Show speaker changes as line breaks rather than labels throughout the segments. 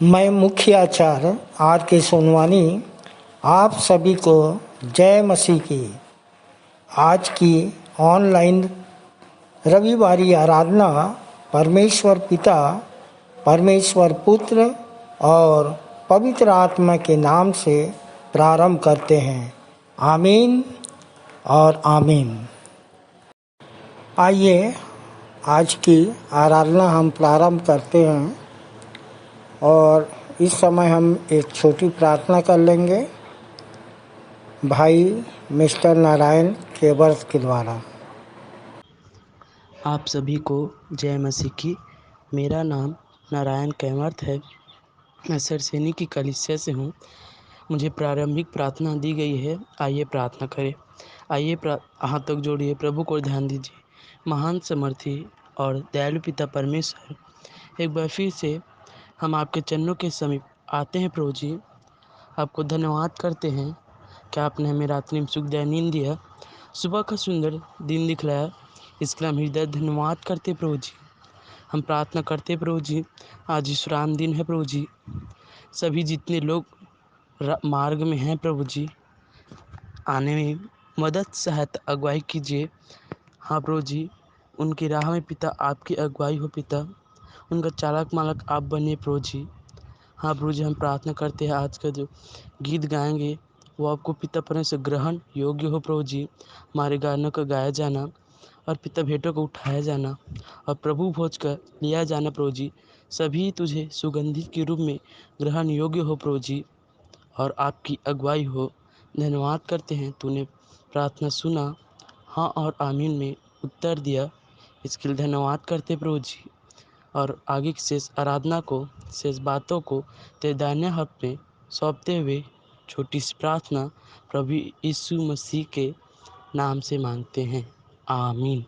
मैं मुख्य आचार्य आर के सोनवानी आप सभी को जय मसीह की आज की ऑनलाइन रविवारी आराधना परमेश्वर पिता, परमेश्वर पुत्र और पवित्र आत्मा के नाम से प्रारंभ करते हैं। आमीन और आमीन। आइए आज की आराधना हम प्रारंभ करते हैं और इस समय हम एक छोटी प्रार्थना कर लेंगे भाई मिस्टर नारायण केवर्स के द्वारा।
आप सभी को जय मसीह की। मेरा नाम नारायण कैवर्थ है। मैं सरसेनी की कलीसिया से हूँ। मुझे प्रारंभिक प्रार्थना दी गई है। आइए प्रार्थना करें। आइए हाथ तक जोड़िए, प्रभु को ध्यान दीजिए। महान समर्थी और दयालु पिता परमेश्वर, एक बार फिर से हम आपके चरणों के समीप आते हैं। प्रभु जी, आपको धन्यवाद करते हैं कि आपने हमें रात्रि में सुखदायक नींद दिया, सुबह का सुंदर दिन दिखलाया। इसके लिए हम हृदय धन्यवाद करते प्रभु जी। हम प्रार्थना करते प्रभु जी, आज विश्राम दिन है प्रभु जी। सभी जितने लोग मार्ग में हैं प्रभु जी, आने में मदद सहायता अगुवाई कीजिए। हाँ प्रभु जी, उनकी राह में पिता आपकी अगुवाई हो पिता, उनका चालक मालक आप बने प्रभु जी। हाँ प्रभु जी, हम प्रार्थना करते हैं आज का जो गीत गाएंगे वो आपको पिता परमेश्वर ग्रहण योग्य हो प्रभु जी। हमारे गानों का गाया जाना और पिता भेंटों को उठाया जाना और प्रभु भोज का लिया जाना प्रभु जी, सभी तुझे सुगंधित के रूप में ग्रहण योग्य हो प्रभु जी, और आपकी अगुवाई हो। धन्यवाद करते हैं, तूने प्रार्थना सुना, हाँ और आमीन में उत्तर दिया। इसके लिए धन्यवाद करते प्रभु जी, और आगे की शेष आराधना को, शेष बातों को तेरे दाहिने हाथ में सौंपते हुए छोटी सी प्रार्थना प्रभु यीशु मसीह के नाम से मांगते हैं। आमीन।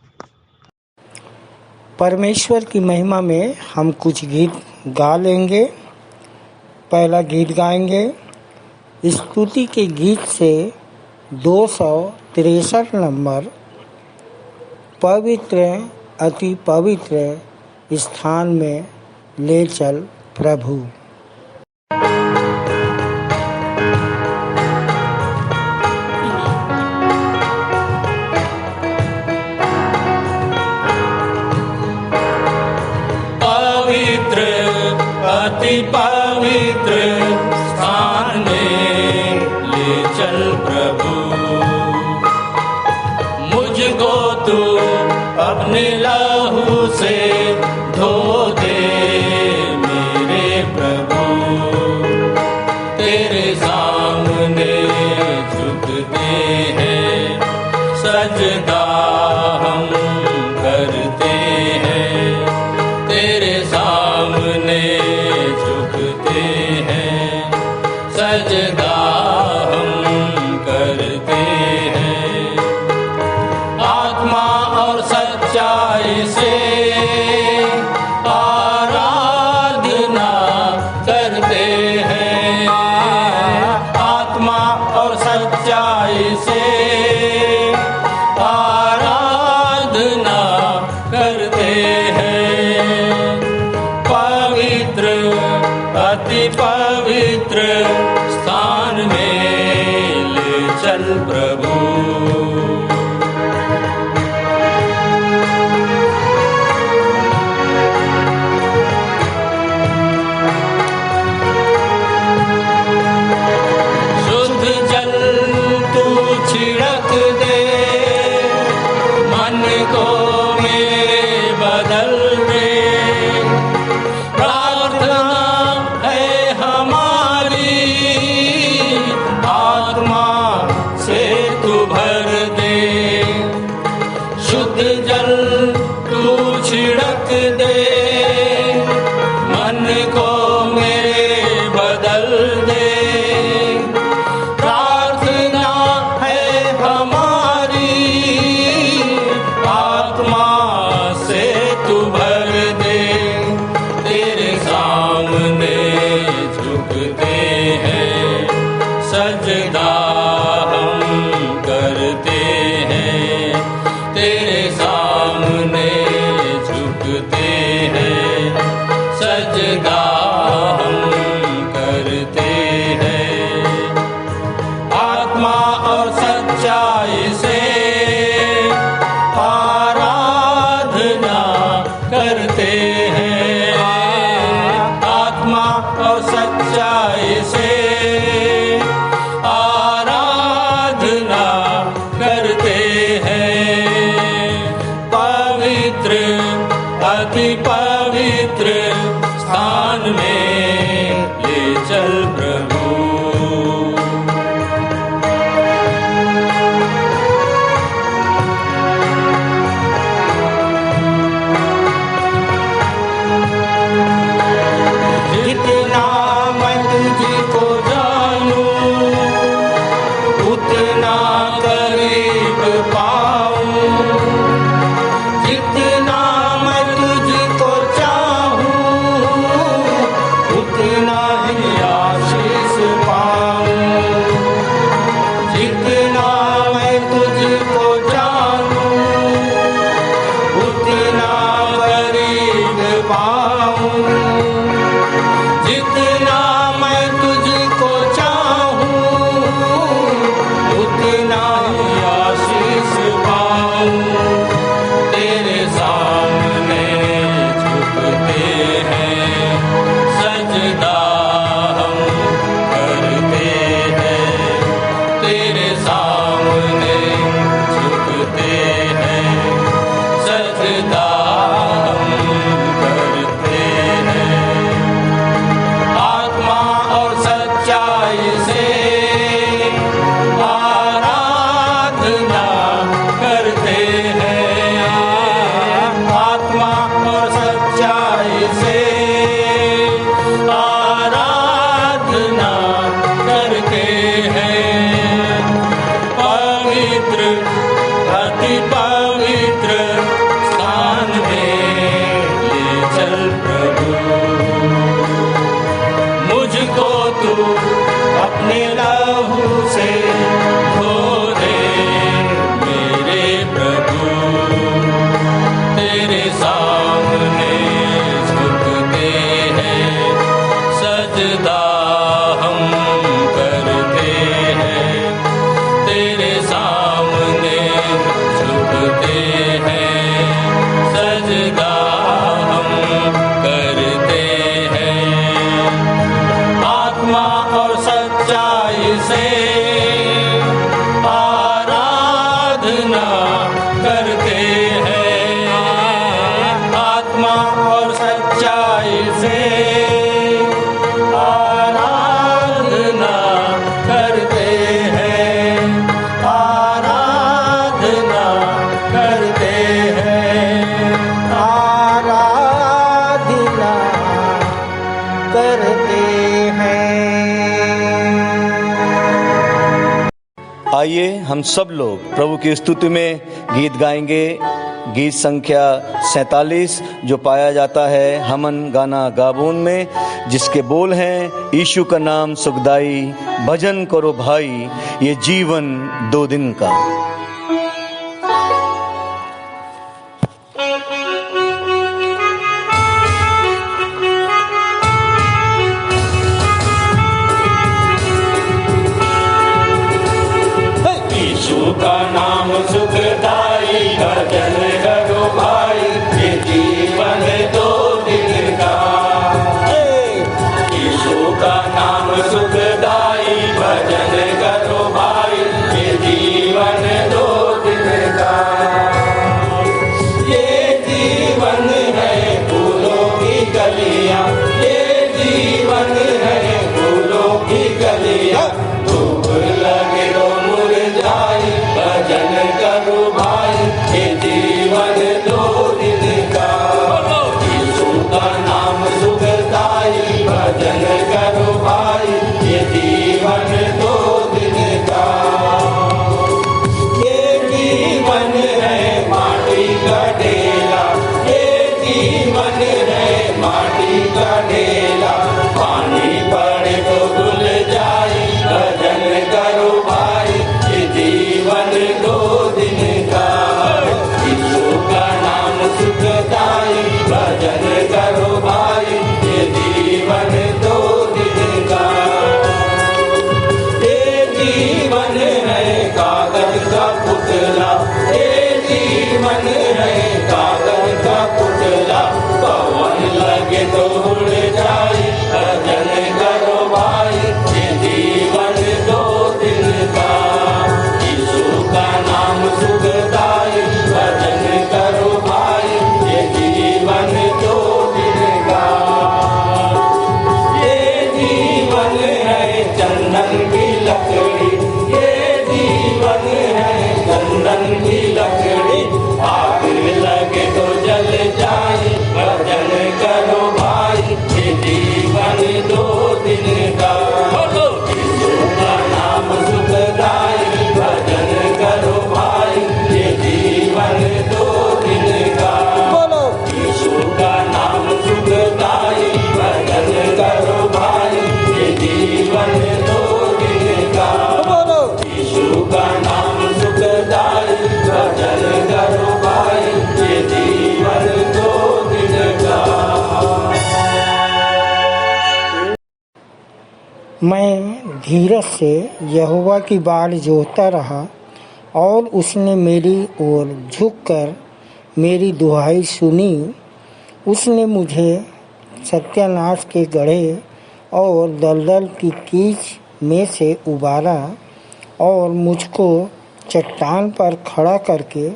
परमेश्वर की महिमा में हम कुछ गीत गा लेंगे। पहला गीत गाएंगे स्तुति के गीत से 263 नंबर, पवित्र अति पवित्र स्थान में ले चल प्रभु।
पवित्र अति पवित्र स्थान में ले चल प्रभु। मुझको तू अपने लहू से धो दे मेरे प्रभु। तेरे सामने झुकते हैं, सजदा हम करते हैं। तेरे सामने झुकते हैं, सजदा हम करते हैं। आत्मा और सच्चाई से आराधना करते हैं। आत्मा और सच्चाई से आराधना करते हैं। पवित्र अति पवित्र स्थान में ले चल प्रभु। शुद्ध जल तू छिड़क दे, मन को मेरे बदल दे। प्रार्थना है हमारी, आत्मा से तू भर दे। शुद्ध जल तू छिड़क दे, मन को मेरे बदल दे। प्रार्थना है हमारी, आत्मा से तू भर दे। तेरे सामने झुकते हैं, सजदा हम करते हैं। तेरे सामने झुकते हैं, सजदा
करते हैं।
आइए हम सब लोग प्रभु की स्तुति में गीत गाएंगे। गीत संख्या 47 जो पाया जाता है हमन गाना गाबून में, जिसके बोल हैं यीशु का नाम सुखदाई, भजन करो भाई ये जीवन 2 दिन का।
यीशु का नाम सुखदाई, भजन करो भाई ये जीवन 2 दिन का। यीशु का नाम सुखदाई, भजन करो भाई ये जीवन 2 दिन का। ये जीवन है फूलों की गलियां, ये जीवन है फूलों की गलियां। धूप लगे तो मुरझाई, भजन करो भाई ये जीवन 2 दिन का। यीशु का नाम सुखदाई, भजन करो भाई ये जीवन 2 दिन का। ये जीवन है माटी का ढेला, ये जीवन है माटी का ढेला। पानी पड़े तो धुल जाए, भजन करो भाई ये जीवन 2 दिन का। यीशु का नाम सुखदाई, भजन करो भाई ये जीवन 2 दिन का। ये जीवन है कागज का पुतला, ये जीवन है कागज का पुतला। पवन लगे तो उड़ जाए, भजन करो भाई ये जीवन 2 दिन का। यीशु का नाम सुखदाई, भजन करो भाई ये जीवन 2 दिन का। ये जीवन है चंदन की लकड़ी, ये जीवन है चंदन की लकड़ी। आग लगे तो जल जाए, भजन करो भाई ये जीवन 2 दिन का। यीशु का नाम सुखदाई, भजन करो भाई ये जीवन 2 दिन का। यीशु का नाम सुखदाई, भजन करो भाई ये जीवन 2 दिन का। यीशु का नाम सुखदाई, भजन करो भाई ये जीवन 2 दिन का।
मैं धीरज से यहोवा की बाड़ जोहता रहा और उसने मेरी ओर झुककर मेरी दुहाई सुनी। उसने मुझे सत्यानाश के गड्ढे और दलदल की कीच में से उबारा और मुझको चट्टान पर खड़ा करके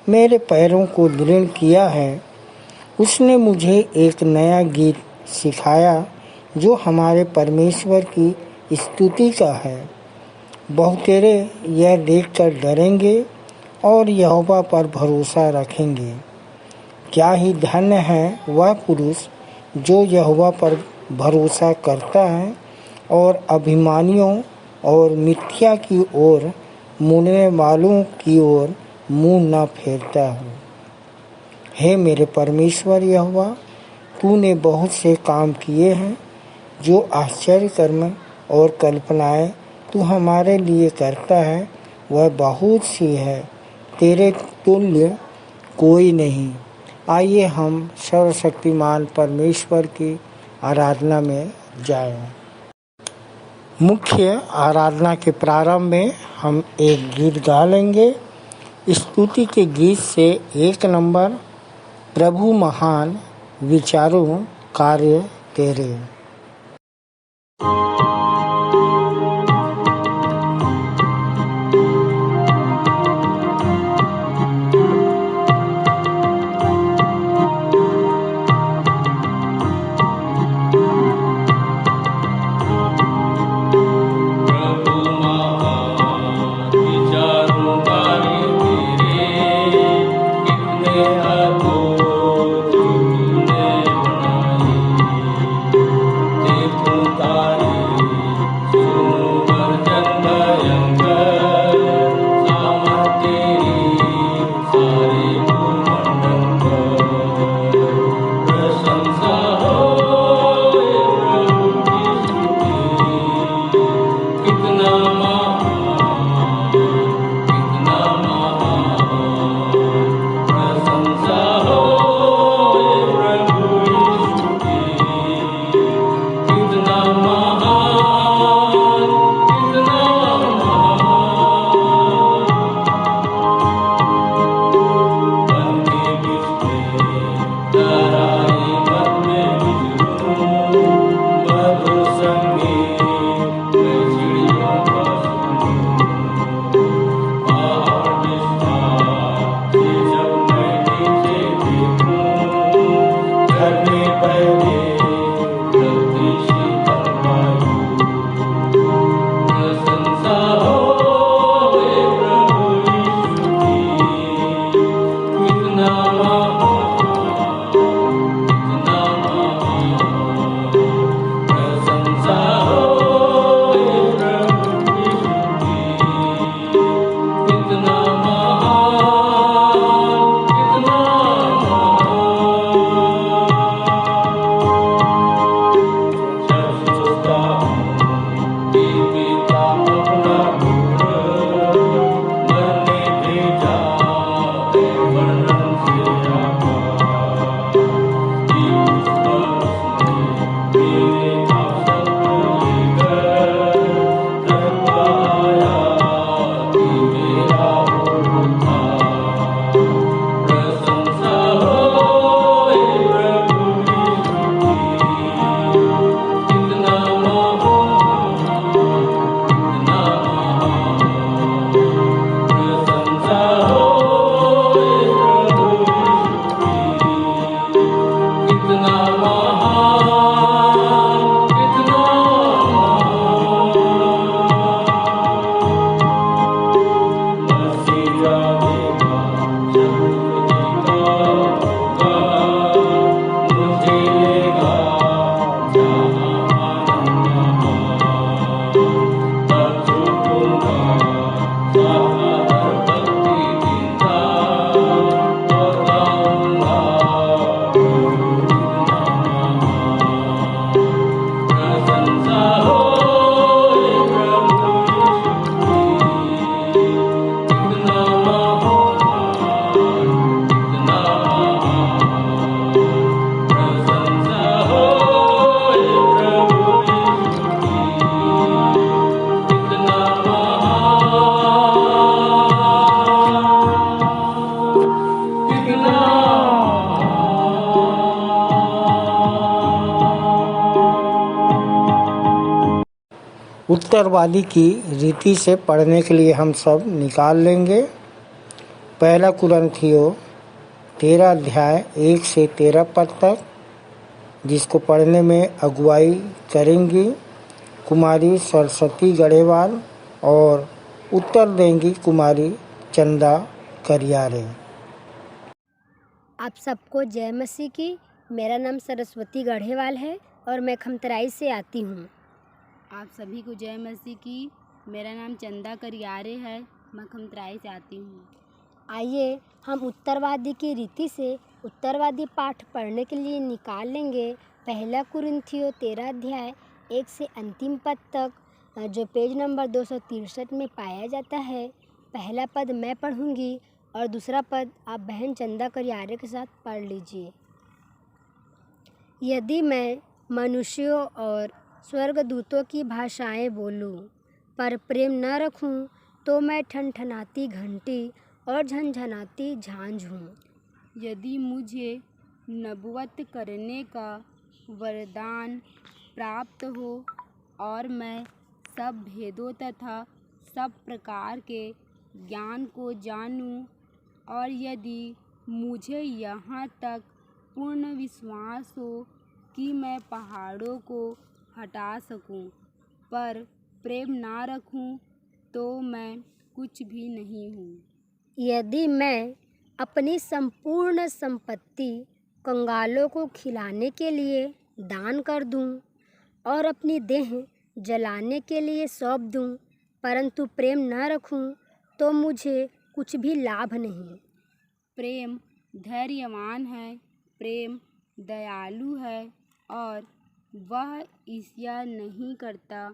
मेरे पैरों को दृढ़ किया है। उसने मुझे एक नया गीत सिखाया जो हमारे परमेश्वर की स्तुति का है। बहुतेरे यह देखकर डरेंगे और यहोवा पर भरोसा रखेंगे। क्या ही धन्य है वह पुरुष जो यहोवा पर भरोसा करता है और अभिमानियों और मिथ्या की ओर मुड़ने वालों की ओर मुंह न फेरता हो। हे मेरे परमेश्वर यहोवा, तूने बहुत से काम किए हैं, जो आश्चर्य कर्म और कल्पनाएं तू हमारे लिए करता है वह बहुत सी है, तेरे तुल्य कोई नहीं। आइए हम सर्वशक्तिमान परमेश्वर की आराधना में जाएं। मुख्य आराधना के प्रारंभ में हम एक गीत गा लेंगे। स्तुति के गीत से 1 नंबर, प्रभु महान विचारों कार्य तेरे।
तेरे
उत्तरवादी की रीति से पढ़ने के लिए हम सब निकाल लेंगे। पहला कुरिन्थियों 13 अध्याय 1 से 13 पद तक, जिसको पढ़ने में अगुवाई करेंगी कुमारी सरस्वती गढ़ेवाल और उत्तर देंगी कुमारी चंदा करियारे।
आप सबको जय मसीह की। मेरा नाम सरस्वती गढ़ेवाल है और मैं खमतराई से आती हूँ।
आप सभी को जय मसीह की। मेरा नाम चंदा करियारे है, मैं खमतराई से आती हूँ।
आइए हम उत्तरवादी की रीति से उत्तरवादी पाठ पढ़ने के लिए निकाल लेंगे। पहला कुरिन्थियों 13 अध्याय 1 से अंतिम पद तक, जो पेज नंबर 263 में पाया जाता है। पहला पद मैं पढ़ूंगी और दूसरा पद आप बहन चंदा करियारे के साथ पढ़ लीजिए। यदि मैं मनुष्यों और स्वर्गदूतों की भाषाएं बोलूं, पर प्रेम न रखूं, तो मैं ठनठनाती घंटी और झनझनाती झांझ हूँ।
यदि मुझे नबुवत करने का वरदान प्राप्त हो और मैं सब भेदों तथा सब प्रकार के ज्ञान को जानूं, और यदि मुझे यहाँ तक पूर्ण विश्वास हो कि मैं पहाड़ों को हटा सकूं, पर प्रेम ना रखूं, तो मैं कुछ भी नहीं हूँ।
यदि मैं अपनी संपूर्ण संपत्ति कंगालों को खिलाने के लिए दान कर दूं और अपनी देह जलाने के लिए सौंप दूं, परंतु प्रेम न रखूं, तो मुझे कुछ भी लाभ नहीं।
प्रेम धैर्यवान है, प्रेम दयालु है और वह ईर्ष्या नहीं करता,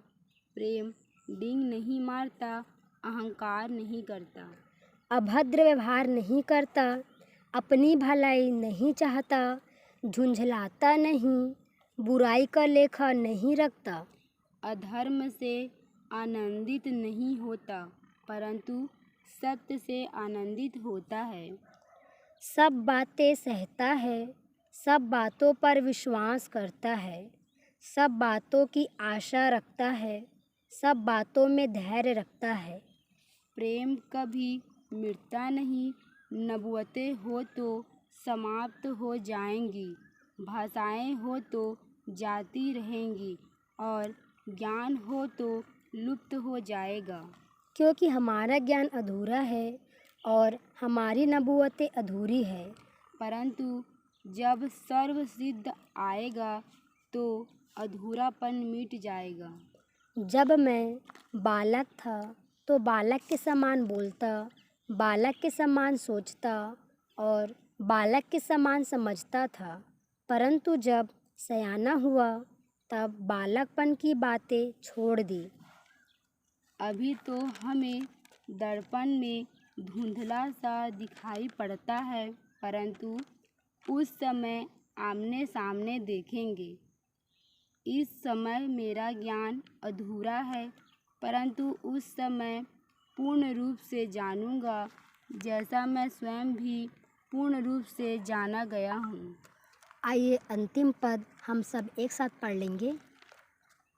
प्रेम डींग नहीं मारता, अहंकार नहीं करता,
अभद्र व्यवहार नहीं करता, अपनी भलाई नहीं चाहता, झुंझलाता नहीं, बुराई का लेखा नहीं रखता,
अधर्म से आनंदित नहीं होता, परंतु सत्य से आनंदित होता है।
सब बातें सहता है, सब बातों पर विश्वास करता है, सब बातों की आशा रखता है, सब बातों में धैर्य रखता है।
प्रेम कभी मिटता नहीं। नबुवतें हो तो समाप्त हो जाएंगी, भाषाएं हो तो जाती रहेंगी और ज्ञान हो तो लुप्त हो जाएगा।
क्योंकि हमारा ज्ञान अधूरा है और हमारी नबूवतें अधूरी है।
परंतु जब सर्वसिद्ध आएगा तो अधूरापन मिट जाएगा।
जब मैं बालक था तो बालक के समान बोलता, बालक के समान सोचता और बालक के समान समझता था, परंतु जब सयाना हुआ तब बालकपन की बातें छोड़ दी।
अभी तो हमें दर्पण में धुंधला सा दिखाई पड़ता है, परंतु उस समय आमने सामने देखेंगे। इस समय मेरा ज्ञान अधूरा है, परंतु उस समय पूर्ण रूप से जानूंगा, जैसा मैं स्वयं भी पूर्ण रूप से जाना गया हूँ।
आइए अंतिम पद हम सब एक साथ पढ़ लेंगे।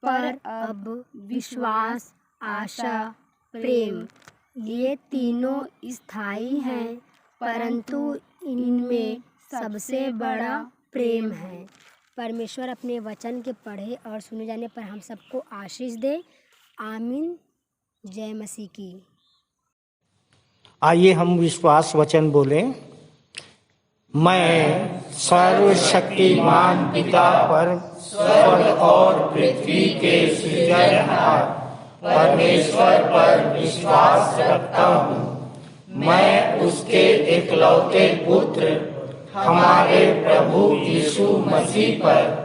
पर अब विश्वास, आशा, प्रेम, ये तीनों स्थायी हैं, परंतु इनमें सबसे बड़ा प्रेम है। परमेश्वर अपने वचन के पढ़े और सुने जाने पर हम सबको आशीष दे। आमीन। जय मसीह की।
आइए हम विश्वास वचन बोलें। मैं सर्वशक्तिमान पिता पर
स्वर्ग और पृथ्वी के सृजनहार परमेश्वर पर विश्वास रखता हूँ। मैं उसके इकलौते पुत्र हमारे प्रभु यीशु मसीह पर,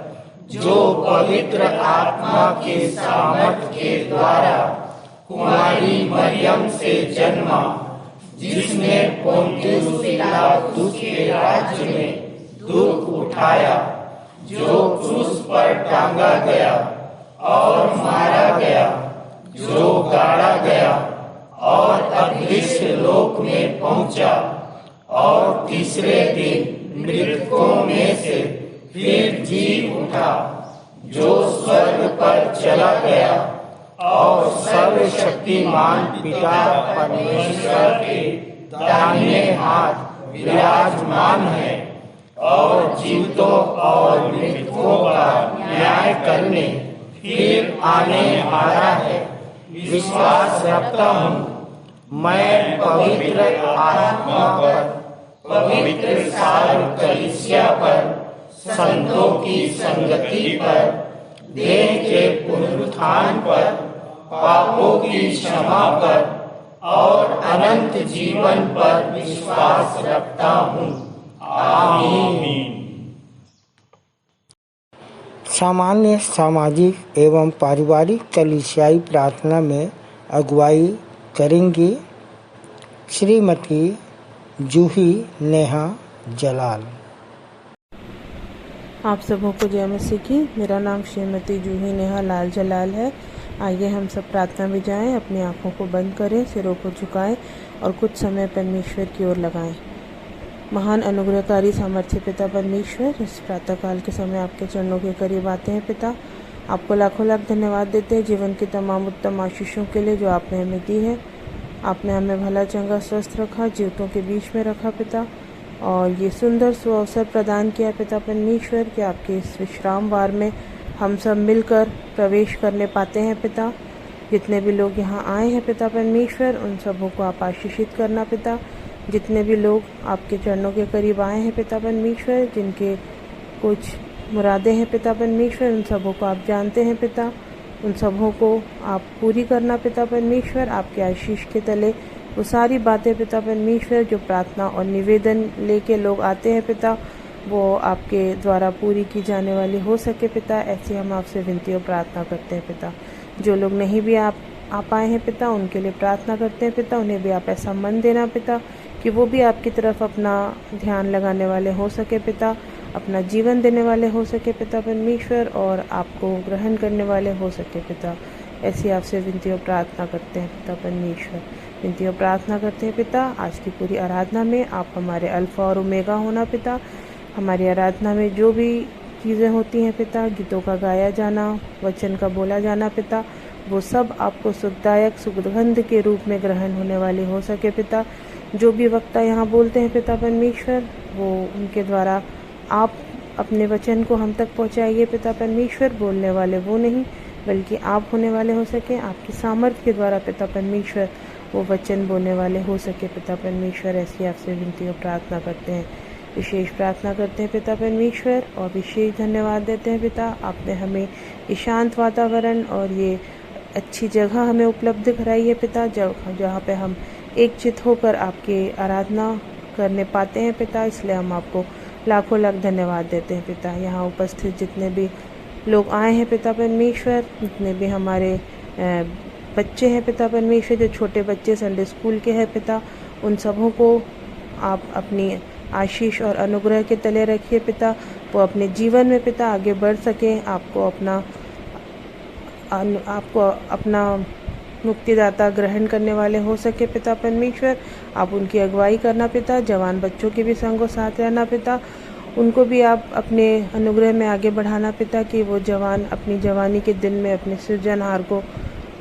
जो पवित्र आत्मा के सामर्थ के द्वारा कुमारी मरियम से जन्मा, जिसने पोंतियुस पिलातुस के राज्य में दुख उठाया, जो क्रूस पर टांगा गया और मारा गया, जो गाड़ा गया और अदृश्य लोक में पहुंचा, और तीसरे दिन मृतकों में से फिर जी उठा, जो स्वर्ग पर चला गया
और सर्वशक्तिमान पिता परमेश्वर के दाहिने हाथ विराजमान है और जीवितों और मृतकों का न्याय करने फिर आने वाला है। विश्वास रखता हूँ मैं पवित्र आत्मा पर, पवित्र सार्व कलीसिया पर, संतों की संगति पर, देह के पुनरुत्थान पर, पापों की क्षमा पर और अनंत जीवन पर विश्वास रखता हूँ। आमीन। सामान्य सामाजिक एवं पारिवारिक कलीसियाई प्रार्थना में अगुवाई करेंगी श्रीमती जूही नेहा जलाल।
आप सबों को जय मसीह की। मेरा नाम श्रीमती जूही नेहा लाल जलाल है। आइए हम सब प्रार्थना में जाएं, अपनी आंखों को बंद करें, सिरों को झुकाएं और कुछ समय परमेश्वर की ओर लगाएं। महान अनुग्रहकारी सामर्थ्य पिता परमेश्वर, इस प्रातःकाल के समय आपके चरणों के करीब आते हैं पिता। आपको लाखों लाख धन्यवाद देते हैं जीवन की तमाम उत्तम आशीषों के लिए जो आपने हमें दी है। आपने हमें भला चंगा स्वस्थ रखा, जीवितों के बीच में रखा पिता, और ये सुंदर सुअवसर प्रदान किया पिता परमेश्वर कि आपके इस विश्राम वार में हम सब मिलकर प्रवेश करने पाते हैं पिता। जितने भी लोग यहाँ आए हैं पिता परमेश्वर, उन सबों को आप आशीषित करना पिता। जितने भी लोग आपके चरणों के करीब आए हैं पिता परमेश्वर, जिनके कुछ मुरादें हैं पिता परमेश्वर, उन सबों को आप जानते हैं पिता। उन सबों को आप पूरी करना पिता परमेश्वर। आपके आशीष के तले वो सारी बातें पिता परमेश्वर जो प्रार्थना और निवेदन लेके लोग आते हैं पिता, वो आपके द्वारा पूरी की जाने वाली हो सके पिता। ऐसे हम आपसे विनती और प्रार्थना करते हैं पिता। जो लोग नहीं भी आप पाए हैं पिता, उनके लिए प्रार्थना करते हैं पिता। उन्हें भी आप ऐसा मन देना पिता कि वो भी आपकी तरफ अपना ध्यान लगाने वाले हो सके पिता, अपना जीवन देने वाले हो सके पिता परमेश्वर, और आपको ग्रहण करने वाले हो सके पिता। ऐसी आपसे विनती और प्रार्थना करते हैं पिता परमेश्वर। विनती और प्रार्थना करते हैं पिता, आज की पूरी आराधना में आप हमारे अल्फा और ओमेगा होना पिता। हमारी आराधना में जो भी चीज़ें होती हैं पिता, गीतों का गाया जाना, वचन का बोला जाना पिता, वो सब आपको सुखदायक सुगंध के रूप में ग्रहण होने वाली हो सके पिता। जो भी वक्ता यहाँ बोलते हैं पिता परमेश्वर, वो उनके द्वारा आप अपने वचन को हम तक पहुँचाइए पिता परमेश्वर। बोलने वाले वो नहीं बल्कि आप होने वाले हो सके। आपकी सामर्थ्य के द्वारा पिता परमेश्वर वो वचन बोलने वाले हो सके पिता परमेश्वर। ऐसी आपसे विनती और प्रार्थना करते हैं। विशेष प्रार्थना करते हैं पिता परमेश्वर और विशेष धन्यवाद देते हैं पिता। आपने हमें ये शांत वातावरण और ये अच्छी जगह हमें उपलब्ध कराई है पिता, जहाँ पे हम एकचित होकर आपकी आराधना करने पाते हैं पिता। इसलिए हम आपको लाखों लाख धन्यवाद देते हैं पिता। यहाँ उपस्थित जितने भी लोग आए हैं पिता परमेश्वर, जितने भी हमारे बच्चे हैं पिता परमेश्वर, जो छोटे बच्चे संडे स्कूल के हैं पिता, उन सबों को आप अपनी आशीष और अनुग्रह के तले रखिए पिता। वो अपने जीवन में पिता आगे बढ़ सकें, आपको अपना मुक्तिदाता ग्रहण करने वाले हो सके पिता परमेश्वर। आप उनकी अगुवाई करना पिता। जवान बच्चों के भी संगों साथ रहना पिता। उनको भी आप अपने अनुग्रह में आगे बढ़ाना पिता, कि वो जवान अपनी जवानी के दिन में अपने सृजनहार को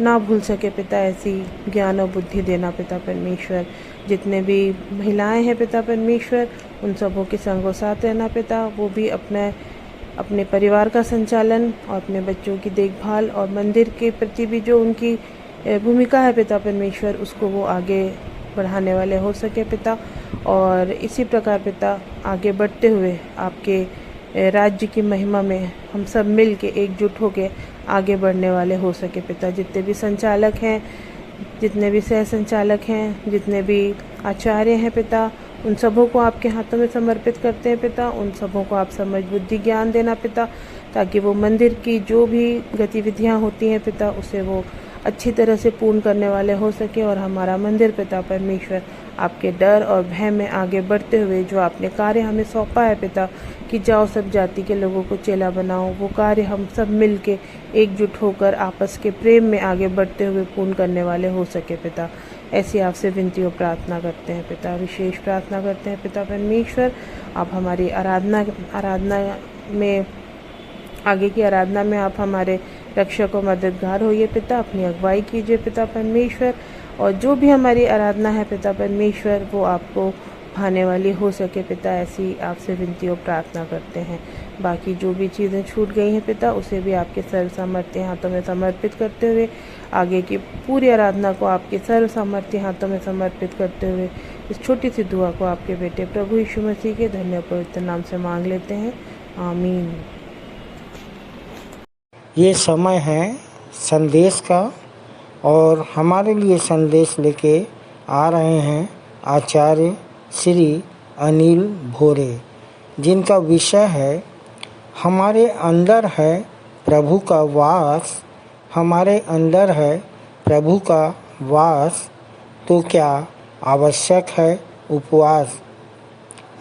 ना भूल सके पिता। ऐसी ज्ञान और बुद्धि देना पिता परमेश्वर। जितने भी महिलाएं हैं पिता परमेश्वर, उन सबों के संगों साथ रहना पिता। वो भी अपने परिवार का संचालन और अपने बच्चों की देखभाल और मंदिर के प्रति भी जो उनकी भूमिका है पिता परमेश्वर, उसको वो आगे बढ़ाने वाले हो सके पिता। और इसी प्रकार पिता आगे बढ़ते हुए आपके राज्य की महिमा में हम सब मिल के एकजुट होकर आगे बढ़ने वाले हो सके पिता। जितने भी संचालक हैं, जितने भी सह संचालक हैं, जितने भी आचार्य हैं पिता, उन सबों को आपके हाथों में समर्पित करते हैं पिता। उन सबों को आप समझ बुद्धि ज्ञान देना पिता, ताकि वो मंदिर की जो भी गतिविधियां होती हैं पिता, उसे वो अच्छी तरह से पूर्ण करने वाले हो सके। और हमारा मंदिर पिता परमेश्वर आपके डर और भय में आगे बढ़ते हुए जो आपने कार्य हमें सौंपा है पिता, कि जाओ सब जाति के लोगों को चेला बनाओ, वो कार्य हम सब मिल के एकजुट होकर आपस के प्रेम में आगे बढ़ते हुए पूर्ण करने वाले हो सके पिता। ऐसी आपसे विनती और प्रार्थना करते हैं पिता। विशेष प्रार्थना करते हैं पिता परमेश्वर, आप हमारी आराधना में आगे की आराधना में आप हमारे रक्षक और मददगार होइए पिता, अपनी अगुवाई कीजिए पिता परमेश्वर, और जो भी हमारी आराधना है पिता परमेश्वर वो आपको भाने वाली हो सके पिता, ऐसी आपसे विनती और प्रार्थना करते हैं। बाकी जो भी चीज़ें छूट गई हैं पिता, उसे भी आपके सर्व सामर्थ्य हाथों में समर्पित करते हुए, आगे की पूरी आराधना को आपके सर्व सामर्थ्य हाथों में समर्पित करते हुए, इस छोटी सी दुआ को आपके बेटे प्रभु यीशु मसीह के धन्य पवित्र नाम से मांग लेते हैं, आमीन।
ये समय है संदेश का, और हमारे लिए संदेश लेके आ रहे हैं आचार्य श्री अनिल भोरे, जिनका विषय है हमारे अंदर है प्रभु का वास। हमारे अंदर है प्रभु का वास, तो क्या आवश्यक है उपवास।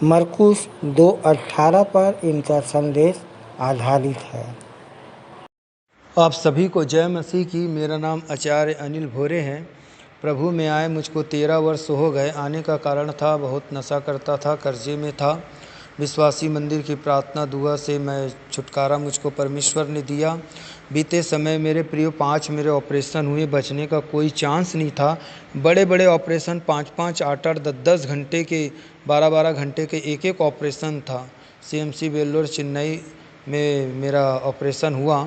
मरकुस 2:18 पर इनका संदेश आधारित है।
आप सभी को जय मसीह की। मेरा नाम आचार्य अनिल भोरे है। प्रभु में आए मुझको 13 वर्ष हो गए। आने का कारण था, बहुत नशा करता था, कर्जे में था। विश्वासी मंदिर की प्रार्थना दुआ से मैं छुटकारा मुझको परमेश्वर ने दिया। बीते समय मेरे प्रियो 5 मेरे ऑपरेशन हुए, बचने का कोई चांस नहीं था। बड़े बड़े ऑपरेशन 5-5, 8-8, 10-10 घंटे के, 12-12 घंटे के एक ऑपरेशन था। CMC वेल्लोर चेन्नई में मेरा ऑपरेशन हुआ,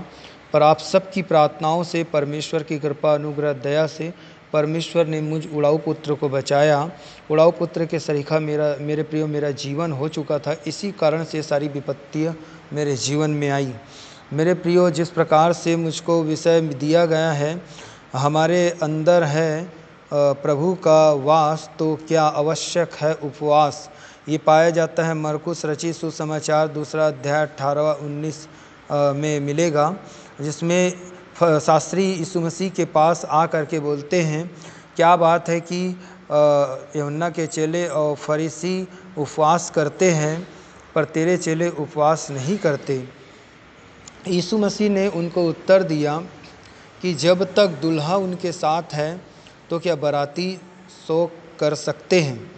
पर आप सबकी प्रार्थनाओं से, परमेश्वर की कृपा अनुग्रह दया से परमेश्वर ने मुझ उड़ाऊ पुत्र को बचाया। उड़ाऊ पुत्र के सरीखा मेरे प्रियो मेरा जीवन हो चुका था। इसी कारण से सारी विपत्तियाँ मेरे जीवन में आई। मेरे प्रियो, जिस प्रकार से मुझको विषय दिया गया है, हमारे अंदर है प्रभु का वास, तो क्या आवश्यक है उपवास। ये पाया जाता है मरकुस रचित सुसमाचार 2 अध्याय 18-19 में मिलेगा, जिसमें शास्त्री यीशु मसीह के पास आ करके बोलते हैं, क्या बात है कि यूहन्ना के चेले और फरीसी उपवास करते हैं पर तेरे चेले उपवास नहीं करते। यीशु मसीह ने उनको उत्तर दिया कि जब तक दुल्हा उनके साथ है तो क्या बाराती शोक कर सकते हैं।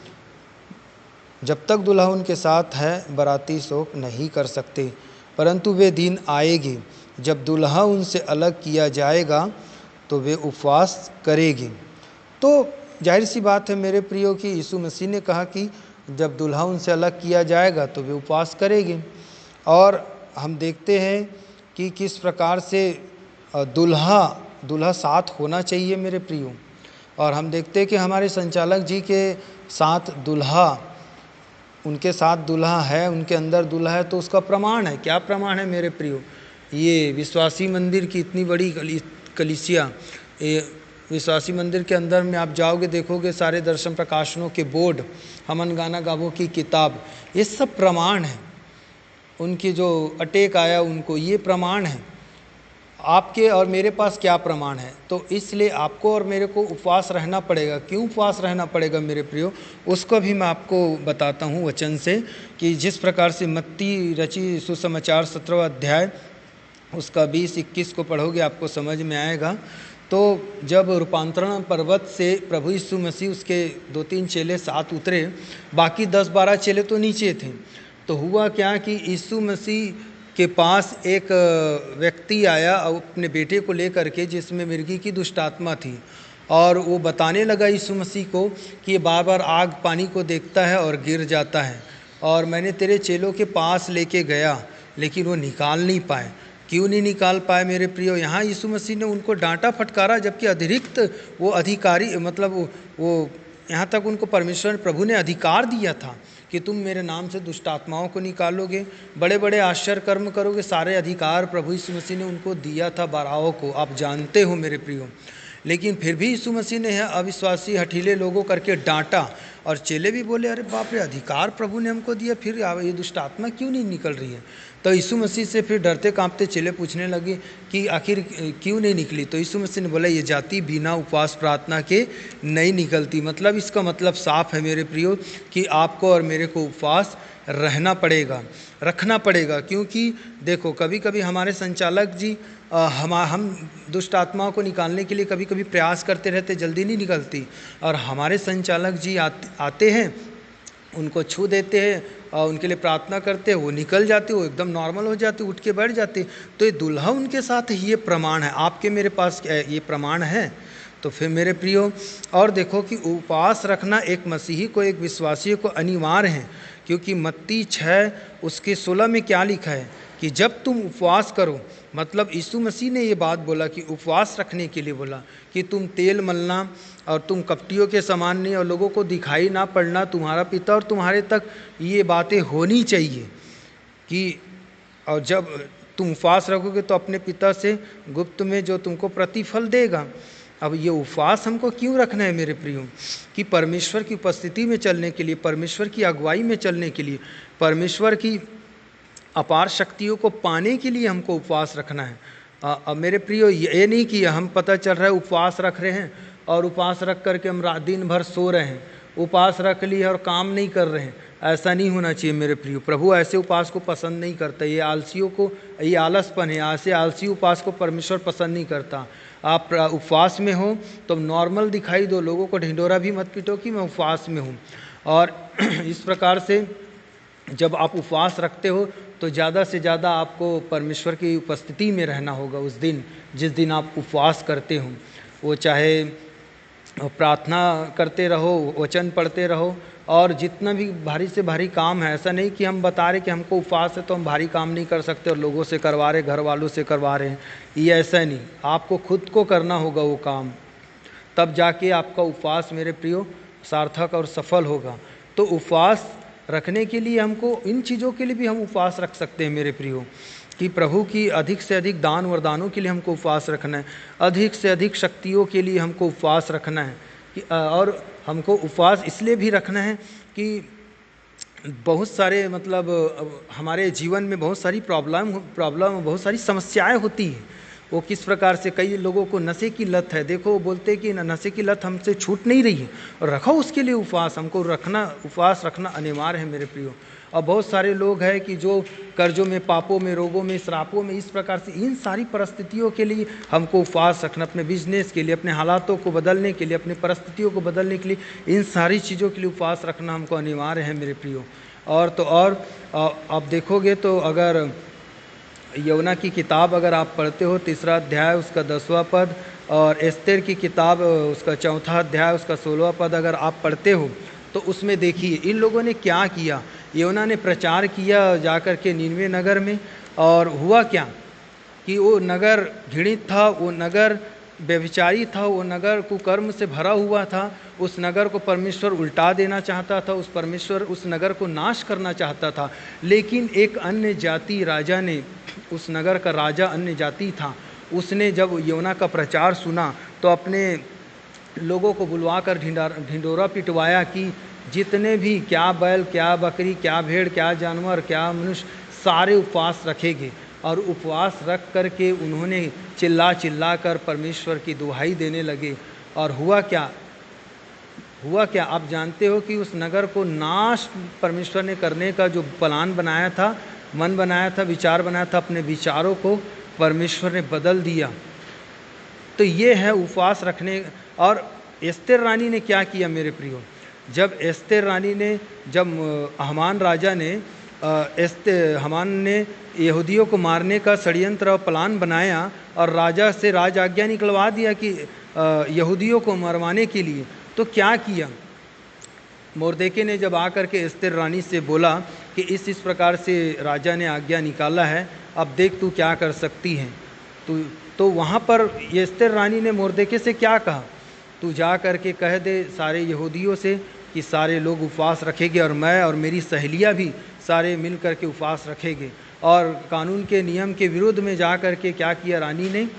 जब तक दुल्हा उनके साथ है बाराती शोक नहीं कर सकते, परंतु वे दिन आएंगे जब दुल्हा उनसे अलग किया जाएगा तो वे उपवास करेंगे। तो जाहिर सी बात है मेरे प्रियो कि यीशु मसीह ने कहा कि जब दुल्हा उनसे अलग किया जाएगा तो वे उपवास करेंगे। और हम देखते हैं कि किस प्रकार से दुल्हा साथ होना चाहिए मेरे प्रियो। और हम देखते हैं कि हमारे संचालक जी के साथ उनके साथ दुल्हा है, उनके अंदर दुल्हा है, तो उसका प्रमाण है। क्या प्रमाण है मेरे प्रियो। ये विश्वासी मंदिर की इतनी बड़ी कलीसिया, विश्वासी मंदिर के अंदर में आप जाओगे, देखोगे सारे दर्शन प्रकाशनों के बोर्ड, हमन गाना गावों की किताब, ये सब प्रमाण है। उनकी जो अटैक आया उनको, ये प्रमाण है। आपके और मेरे पास क्या प्रमाण है। तो इसलिए आपको और मेरे को उपवास रहना पड़ेगा। क्यों उपवास रहना पड़ेगा मेरे प्रियो, उसको भी मैं आपको बताता हूँ वचन से, कि जिस प्रकार से मत्ती रची सुसमाचार 17 अध्याय उसका 20-21 को पढ़ोगे आपको समझ में आएगा। तो जब रूपांतरण पर्वत से प्रभु यीशु मसीह उसके 2-3 चेले साथ उतरे, बाकी 10-12 चेले तो नीचे थे। तो हुआ क्या कि यीशु मसीह के पास एक व्यक्ति आया अपने बेटे को लेकर के, जिसमें मिर्गी की दुष्ट आत्मा थी, और वो बताने लगा यीशु मसीह को कि ये बार बार आग पानी को देखता है और गिर जाता है, और मैंने तेरे चेलों के पास लेके गया लेकिन वो निकाल नहीं पाए। क्यों नहीं निकाल पाए मेरे प्रियो। यहाँ यीशु मसीह ने उनको डांटा फटकारा, जबकि अतिरिक्त वो अधिकारी, मतलब वो यहाँ तक उनको परमेश्वर प्रभु ने अधिकार दिया था कि तुम मेरे नाम से दुष्ट आत्माओं को निकालोगे, बड़े बड़े आश्चर्य कर्म करोगे। सारे अधिकार प्रभु यीशु मसीह ने उनको दिया था बाराओं को, आप जानते हो मेरे प्रियो। लेकिन फिर भी यीशु मसीह ने अविश्वासी हठीले लोगों करके डांटा, और चेले भी बोले, अरे बाप रे, अधिकार प्रभु ने हमको दिया, फिर ये दुष्ट आत्मा क्यों नहीं निकल रही है। तो यीशु मसीह से फिर डरते कांपते चेले पूछने लगे कि आखिर क्यों नहीं निकली। तो यीशु मसीह ने बोला, ये जाति बिना उपवास प्रार्थना के नहीं निकलती। मतलब इसका मतलब साफ है मेरे प्रियो कि आपको और मेरे को उपवास रखना पड़ेगा। क्योंकि देखो, कभी कभी हमारे संचालक जी हम दुष्ट आत्माओं को निकालने के लिए कभी कभी प्रयास करते रहते, जल्दी नहीं निकलती। और हमारे संचालक जी आते हैं, उनको छू देते हैं और उनके लिए प्रार्थना करते, वो निकल जाते, वो एकदम नॉर्मल हो जाते, उठ के बैठ जाते। तो ये दुल्हा उनके साथ है, ये प्रमाण है। आपके मेरे पास ये प्रमाण है। तो फिर मेरे प्रियो, और देखो कि उपवास रखना एक मसीही को, एक विश्वासी को अनिवार्य है, क्योंकि मत्ती 6 उसके 16 में क्या लिखा है कि जब तुम उपवास करो, मतलब यीशु मसीह ने ये बात बोला कि उपवास रखने के लिए बोला कि तुम तेल मलना और तुम कपटियों के समान नहीं, और लोगों को दिखाई ना पड़ना, तुम्हारा पिता और तुम्हारे तक ये बातें होनी चाहिए कि, और जब तुम उपवास रखोगे तो अपने पिता से गुप्त में जो तुमको प्रतिफल देगा। अब ये उपवास हमको क्यों रखना है मेरे प्रियो? कि परमेश्वर की उपस्थिति में चलने के लिए, परमेश्वर की अगुवाई में चलने के लिए, परमेश्वर की अपार शक्तियों को पाने के लिए हमको उपवास रखना है। अब मेरे प्रियो, ये नहीं कि हम पता चल रहा है उपवास रख रहे हैं और उपवास रख करके हम रात दिन भर सो रहे हैं, उपवास रख लिए और काम नहीं कर रहे हैं। ऐसा नहीं होना चाहिए मेरे प्रियो। प्रभु ऐसे उपवास को पसंद नहीं करता। ये आलसियों को, ये आलसपन है, ऐसे आलसी उपवास को परमेश्वर पसंद नहीं करता। आप उपवास में हो तो नॉर्मल दिखाई दो, लोगों को ढिंढोरा भी मत पीटो कि मैं उपवास में हूँ। और इस प्रकार से जब आप उपवास रखते हो तो ज़्यादा से ज़्यादा आपको परमेश्वर की उपस्थिति में रहना होगा उस दिन, जिस दिन आप उपवास करते हो। वो चाहे प्रार्थना करते रहो, वचन पढ़ते रहो, और जितना भी भारी से भारी काम है, ऐसा नहीं कि हम बता रहे कि हमको उपवास है तो हम भारी काम नहीं कर सकते और लोगों से करवा रहे, घर वालों से करवा रहे हैं, ये ऐसा नहीं। आपको खुद को करना होगा वो काम, तब जाके आपका उपवास मेरे प्रियो सार्थक और सफल होगा। तो उपवास रखने के लिए हमको इन चीज़ों के लिए भी हम उपवास रख सकते हैं मेरे प्रियो, कि प्रभु की अधिक से अधिक दान वरदानों के लिए हमको उपवास रखना है, अधिक से अधिक शक्तियों के लिए हमको उपवास रखना है कि, और हमको उपवास इसलिए भी रखना है कि बहुत सारे मतलब हमारे जीवन में बहुत सारी प्रॉब्लम बहुत सारी समस्याएं होती हैं। वो किस प्रकार से, कई लोगों को नशे की लत है, देखो वो बोलते हैं कि नशे की लत हमसे छूट नहीं रही है, और रखो उसके लिए उपवास, हमको रखना, उपवास रखना अनिवार्य है मेरे प्रियो। और बहुत सारे लोग हैं कि जो कर्जों में, पापों में, रोगों में, श्रापों में, इस प्रकार से इन सारी परिस्थितियों के लिए हमको उपवास रखना, अपने बिजनेस के लिए, अपने हालातों को बदलने के लिए, अपनी परिस्थितियों को बदलने के लिए, इन सारी चीज़ों के लिए उपवास रखना हमको अनिवार्य है मेरे प्रियो। और तो और आप देखोगे तो अगर यौना की किताब अगर आप पढ़ते हो, 3 अध्याय उसका 10वां पद, और एस्तेर की किताब उसका 4 अध्याय उसका 16वां पद अगर आप पढ़ते हो तो उसमें देखिए इन लोगों ने क्या किया। यौना ने प्रचार किया जाकर के निनवे नगर में, और हुआ क्या कि वो नगर घृणित था, वो नगर व्यभिचारी था, वो नगर कुकर्म से भरा हुआ था। उस नगर को परमेश्वर उल्टा देना चाहता था, परमेश्वर उस नगर को नाश करना चाहता था। लेकिन एक अन्य जाति राजा ने, उस नगर का राजा अन्य जाति था, उसने जब यौना का प्रचार सुना तो अपने लोगों को बुलवा कर ढिंडोरा पिटवाया कि जितने भी, क्या बैल, क्या बकरी, क्या भेड़, क्या जानवर, क्या मनुष्य, सारे उपवास रखेंगे। और उपवास रख कर के उन्होंने चिल्ला चिल्ला कर परमेश्वर की दुहाई देने लगे। और हुआ क्या, आप जानते हो कि उस नगर को नाश परमेश्वर ने करने का जो प्लान बनाया था, मन बनाया था, विचार बनाया था, अपने विचारों को परमेश्वर ने बदल दिया। तो ये है उपवास रखने। और एस्तेर रानी ने क्या किया मेरे प्रियो, जब एस्तेर रानी ने, जब हामान राजा ने, हामान ने यहूदियों को मारने का षड्यंत्र और प्लान बनाया और राजा से राज आज्ञा निकलवा दिया कि यहूदियों को मरवाने के लिए, तो क्या किया, मोर्देके ने जब आकर के एस्तेर रानी से बोला कि इस प्रकार से राजा ने आज्ञा निकाला है, अब देख तू क्या कर सकती है। तो वहाँ पर एस्तेर रानी ने मोर्देके से क्या कहा, तू जा कर के कह दे सारे यहूदियों से कि सारे लोग उपवास रखेंगे, और मैं और मेरी सहेलियाँ भी सारे मिल कर के उपवास रखेंगे। और कानून के नियम के विरुद्ध में जा कर के क्या किया रानी ने,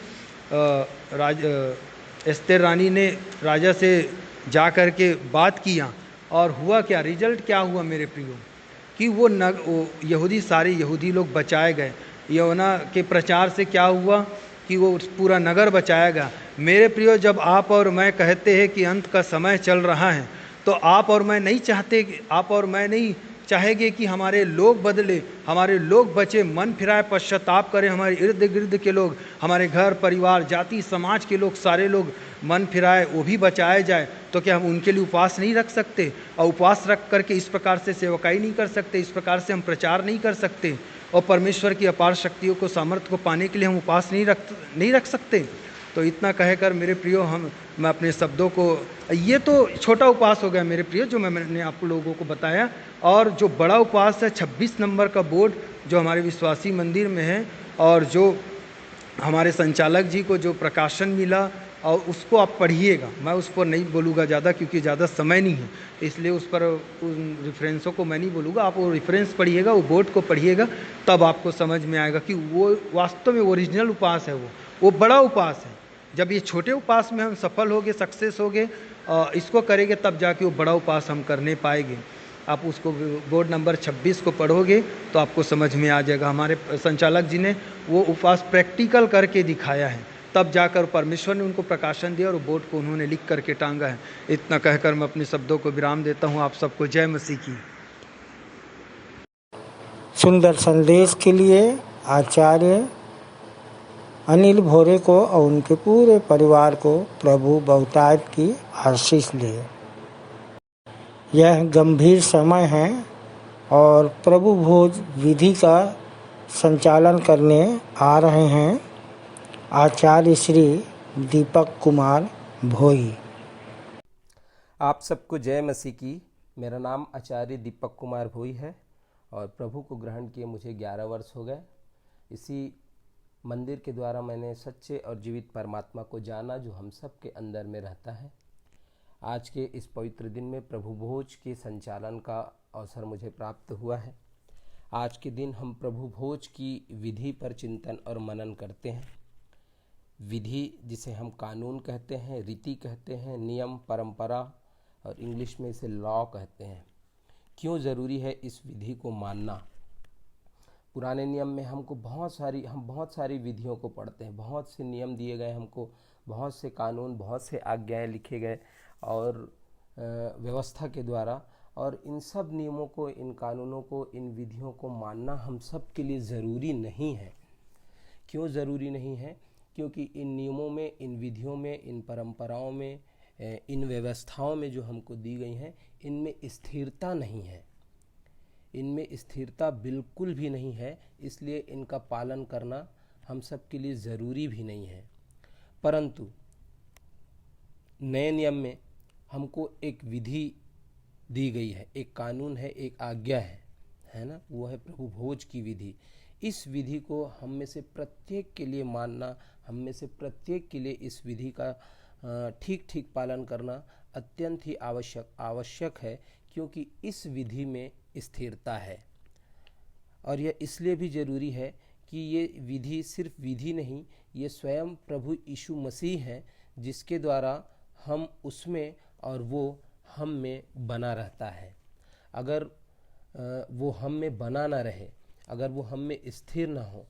एस्तेर रानी ने राजा से जा कर के बात किया। और हुआ क्या, रिजल्ट क्या हुआ मेरे प्रियो, कि वो यहूदी, सारे यहूदी लोग बचाए गए। यौना के प्रचार से क्या हुआ कि वो पूरा नगर बचाया गया। मेरे प्रियो, जब आप और मैं कहते हैं कि अंत का समय चल रहा है, तो आप और मैं नहीं चाहते, आप और मैं नहीं चाहेंगे कि हमारे लोग बदले, हमारे लोग बचे, मन फिराए, पश्चाताप करें, हमारे इर्द गिर्द के लोग, हमारे घर परिवार, जाति समाज के लोग, सारे लोग मन फिराए, वो भी बचाए जाए। तो क्या हम उनके लिए उपवास नहीं रख सकते? और उपवास रख करके इस प्रकार से सेवकाई नहीं कर सकते? इस प्रकार से हम प्रचार नहीं कर सकते? और परमेश्वर की अपार शक्तियों को, सामर्थ्य को पाने के लिए हम उपवास नहीं रख सकते? तो इतना कहकर मेरे प्रियो, मैं अपने शब्दों को, ये तो छोटा उपवास हो गया मेरे प्रियो जो मैंने आप लोगों को बताया। और जो बड़ा उपवास है 26 नंबर का बोर्ड जो हमारे विश्वासी मंदिर में है, और जो हमारे संचालक जी को जो प्रकाशन मिला, और उसको आप पढ़िएगा। मैं उस पर नहीं बोलूँगा ज़्यादा क्योंकि ज़्यादा समय नहीं है, इसलिए उस पर उन रेफरेंसों को मैं नहीं बोलूँगा। आप वो रेफरेंस पढ़िएगा, वो बोर्ड को पढ़िएगा, तब आपको समझ में आएगा कि वो वास्तव में ओरिजिनल उपवास है, वो बड़ा उपवास है। जब ये छोटे उपवास में हम सफल होंगे, सक्सेस होंगे, इसको करेंगे, तब जाके वो बड़ा उपवास हम करने पाएंगे। आप उसको बोर्ड नंबर 26 को पढ़ोगे तो आपको समझ में आ जाएगा। हमारे संचालक जी ने वो उपवास प्रैक्टिकल करके दिखाया है, तब जाकर परमेश्वर ने उनको प्रकाशन दिया और बोर्ड को उन्होंने लिख करके टांगा है। इतना कहकर मैं अपने शब्दों को विराम देता हूँ। आप सबको जय मसीह की।
सुंदर संदेश के लिए आचार्य अनिल भोरे को और उनके पूरे परिवार को प्रभु बहुतायत की आशीष दे। यह गंभीर समय है और प्रभु भोज विधि का संचालन करने आ रहे हैं आचार्य श्री दीपक कुमार भोई।
आप सबको जय मसीह की। मेरा नाम आचार्य दीपक कुमार भोई है और प्रभु को ग्रहण किए मुझे 11 वर्ष हो गए। इसी मंदिर के द्वारा मैंने सच्चे और जीवित परमात्मा को जाना जो हम सब के अंदर में रहता है। आज के इस पवित्र दिन में प्रभु भोज के संचालन का अवसर मुझे प्राप्त हुआ है। आज के दिन हम प्रभु भोज की विधि पर चिंतन और मनन करते हैं। विधि जिसे हम कानून कहते हैं, रीति कहते हैं, नियम, परंपरा, और इंग्लिश में इसे लॉ कहते हैं। क्यों ज़रूरी है इस विधि को मानना? पुराने नियम में हम बहुत सारी विधियों को पढ़ते हैं। बहुत से नियम दिए गए हमको, बहुत से कानून, बहुत से आज्ञाएं लिखे गए और व्यवस्था के द्वारा, और इन सब नियमों को, इन कानूनों को, इन विधियों को मानना हम सब के लिए ज़रूरी नहीं है। क्यों ज़रूरी नहीं है? क्योंकि इन नियमों में, इन विधियों में, इन परंपराओं में, इन व्यवस्थाओं में जो हमको दी गई हैं, इनमें स्थिरता नहीं है। इनमें स्थिरता बिल्कुल भी नहीं है, इसलिए इनका पालन करना हम सब के लिए ज़रूरी भी नहीं है। परंतु नए नियम में हमको एक विधि दी गई है, एक कानून है, एक आज्ञा है ना, वो है प्रभु भोज की विधि। इस विधि को हम में से प्रत्येक के लिए मानना, हम में से प्रत्येक के लिए इस विधि का ठीक ठीक पालन करना अत्यंत ही आवश्यक है, क्योंकि इस विधि में स्थिरता है। और यह इसलिए भी ज़रूरी है कि ये विधि सिर्फ विधि नहीं, ये स्वयं प्रभु यीशु मसीह है, जिसके द्वारा हम उसमें और वो हम में बना रहता है। अगर वो हम में बना ना रहे, अगर वो हम में स्थिर ना हो,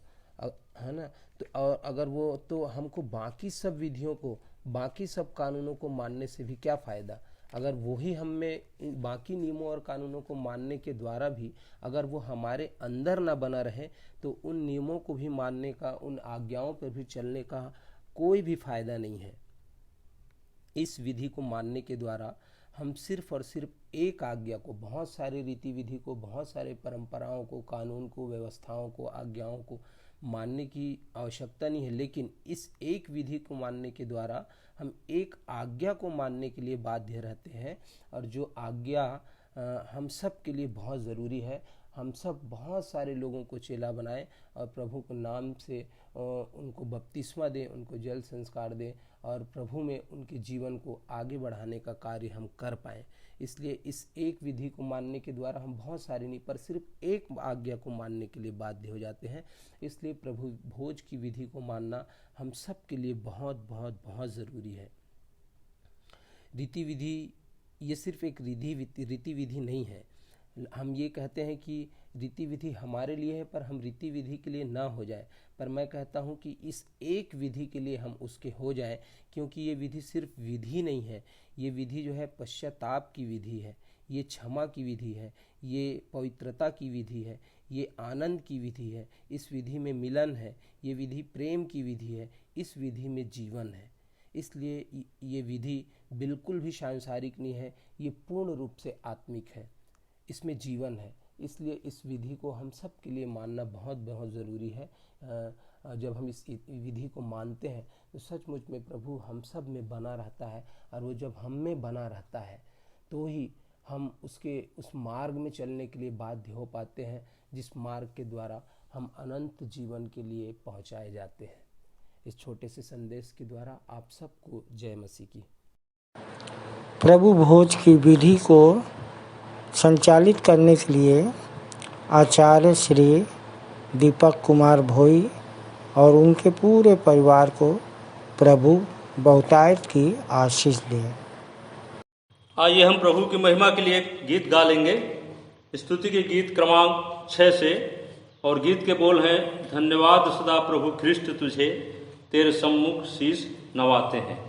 है ना, तो और अगर वो, तो हमको बाकी सब विधियों को, बाकी सब कानूनों को मानने से भी क्या फ़ायदा? अगर वही हम में बाकी नियमों और कानूनों को मानने के द्वारा भी अगर वो हमारे अंदर ना बना रहे, तो उन नियमों को भी मानने का, उन आज्ञाओं पर भी चलने का कोई भी फ़ायदा नहीं है। इस विधि को मानने के द्वारा हम सिर्फ और सिर्फ एक आज्ञा को, बहुत सारे रीति विधि को, बहुत सारे परंपराओं को, कानून को, व्यवस्थाओं को, आज्ञाओं को मानने की आवश्यकता नहीं है, लेकिन इस एक विधि को मानने के द्वारा हम एक आज्ञा को मानने के लिए बाध्य रहते हैं। और जो आज्ञा हम सब के लिए बहुत ज़रूरी है। हम सब बहुत सारे लोगों को चेला बनाएं और प्रभु के नाम से उनको बपतिस्मा दें, उनको जल संस्कार दें और प्रभु में उनके जीवन को आगे बढ़ाने का कार्य हम कर पाएँ। इसलिए इस एक विधि को मानने के द्वारा हम बहुत सारे नहीं, पर सिर्फ एक आज्ञा को मानने के लिए बाध्य हो जाते हैं। इसलिए प्रभु भोज की विधि को मानना हम सब के लिए बहुत बहुत बहुत ज़रूरी है। रीति विधि ये सिर्फ एक रीति विधि नहीं है। हम ये कहते हैं कि रीति विधि हमारे लिए है, पर हम रीति विधि के लिए ना हो जाए। पर मैं कहता हूँ कि इस एक विधि के लिए हम उसके हो जाएं, क्योंकि ये विधि सिर्फ विधि नहीं है। ये विधि जो है पश्चाताप की विधि है, ये क्षमा की विधि है, ये पवित्रता की विधि है, ये आनंद की विधि है। इस विधि में मिलन है, ये विधि प्रेम की विधि है, इस विधि में जीवन है। इसलिए ये विधि बिल्कुल भी सांसारिक नहीं है, ये पूर्ण रूप से आत्मिक है, इसमें जीवन है। इसलिए इस विधि को हम सब के लिए मानना बहुत बहुत ज़रूरी है। जब हम इस विधि को मानते हैं तो सचमुच में प्रभु हम सब में बना रहता है, और वो जब हम में बना रहता है तो ही हम उस मार्ग में चलने के लिए बाध्य हो पाते हैं, जिस मार्ग के द्वारा हम अनंत जीवन के लिए पहुंचाए जाते हैं। इस छोटे से संदेश के द्वारा आप सबको जय मसीह की।
प्रभु भोज की विधि को संचालित करने के लिए आचार्य श्री दीपक कुमार भोई और उनके पूरे परिवार को प्रभु बहुतायत की आशीष दे।
आइए हम प्रभु की महिमा के लिए एक गीत गा लेंगे, स्तुति के गीत क्रमांक 6 से, और गीत के बोल हैं, धन्यवाद सदा प्रभु ख्रिस्त तुझे, तेरे सम्मुख शीश नवाते हैं।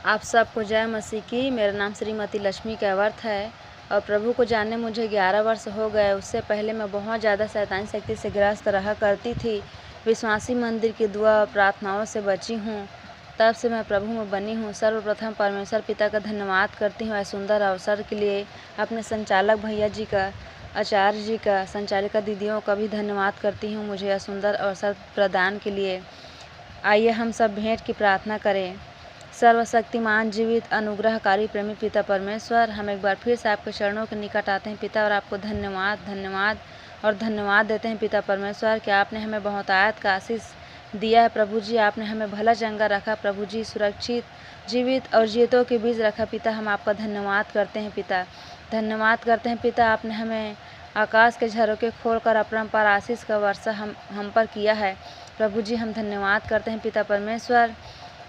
आप सबको जय मसीह की। मेरा नाम श्रीमती लक्ष्मी कैवर्थ है और प्रभु को जानने मुझे 11 वर्ष हो गए। उससे पहले मैं बहुत ज़्यादा शैतानी शक्ति से ग्रस्त रहा करती थी। विश्वासी मंदिर की दुआ और प्रार्थनाओं से बची हूँ। तब से मैं प्रभु में बनी हूँ। सर्वप्रथम परमेश्वर पिता का धन्यवाद करती हूँ इस सुंदर अवसर के लिए। अपने संचालक भैया जी का, आचार्य जी का, संचालिका दीदियों का भी धन्यवाद करती हूँ मुझे यह सुंदर अवसर प्रदान के लिए। आइए हम सब भेंट की प्रार्थना करें। सर्वशक्तिमान, जीवित, अनुग्रहकारी, प्रेमी पिता परमेश्वर, हम एक बार फिर से आपके चरणों के निकट आते हैं पिता, और आपको धन्यवाद और धन्यवाद देते हैं पिता परमेश्वर कि आपने हमें बहुतायत का आशीष दिया है प्रभु जी। आपने हमें भला चंगा रखा प्रभु जी, सुरक्षित, जीवित और जीतों के बीच रखा पिता। हम आपका धन्यवाद करते हैं पिता, धन्यवाद करते हैं पिता। आपने हमें आकाश के झरोखे खोलकर अपरंपार आशीष का वर्षा हम पर किया है प्रभु जी। हम धन्यवाद करते हैं पिता परमेश्वर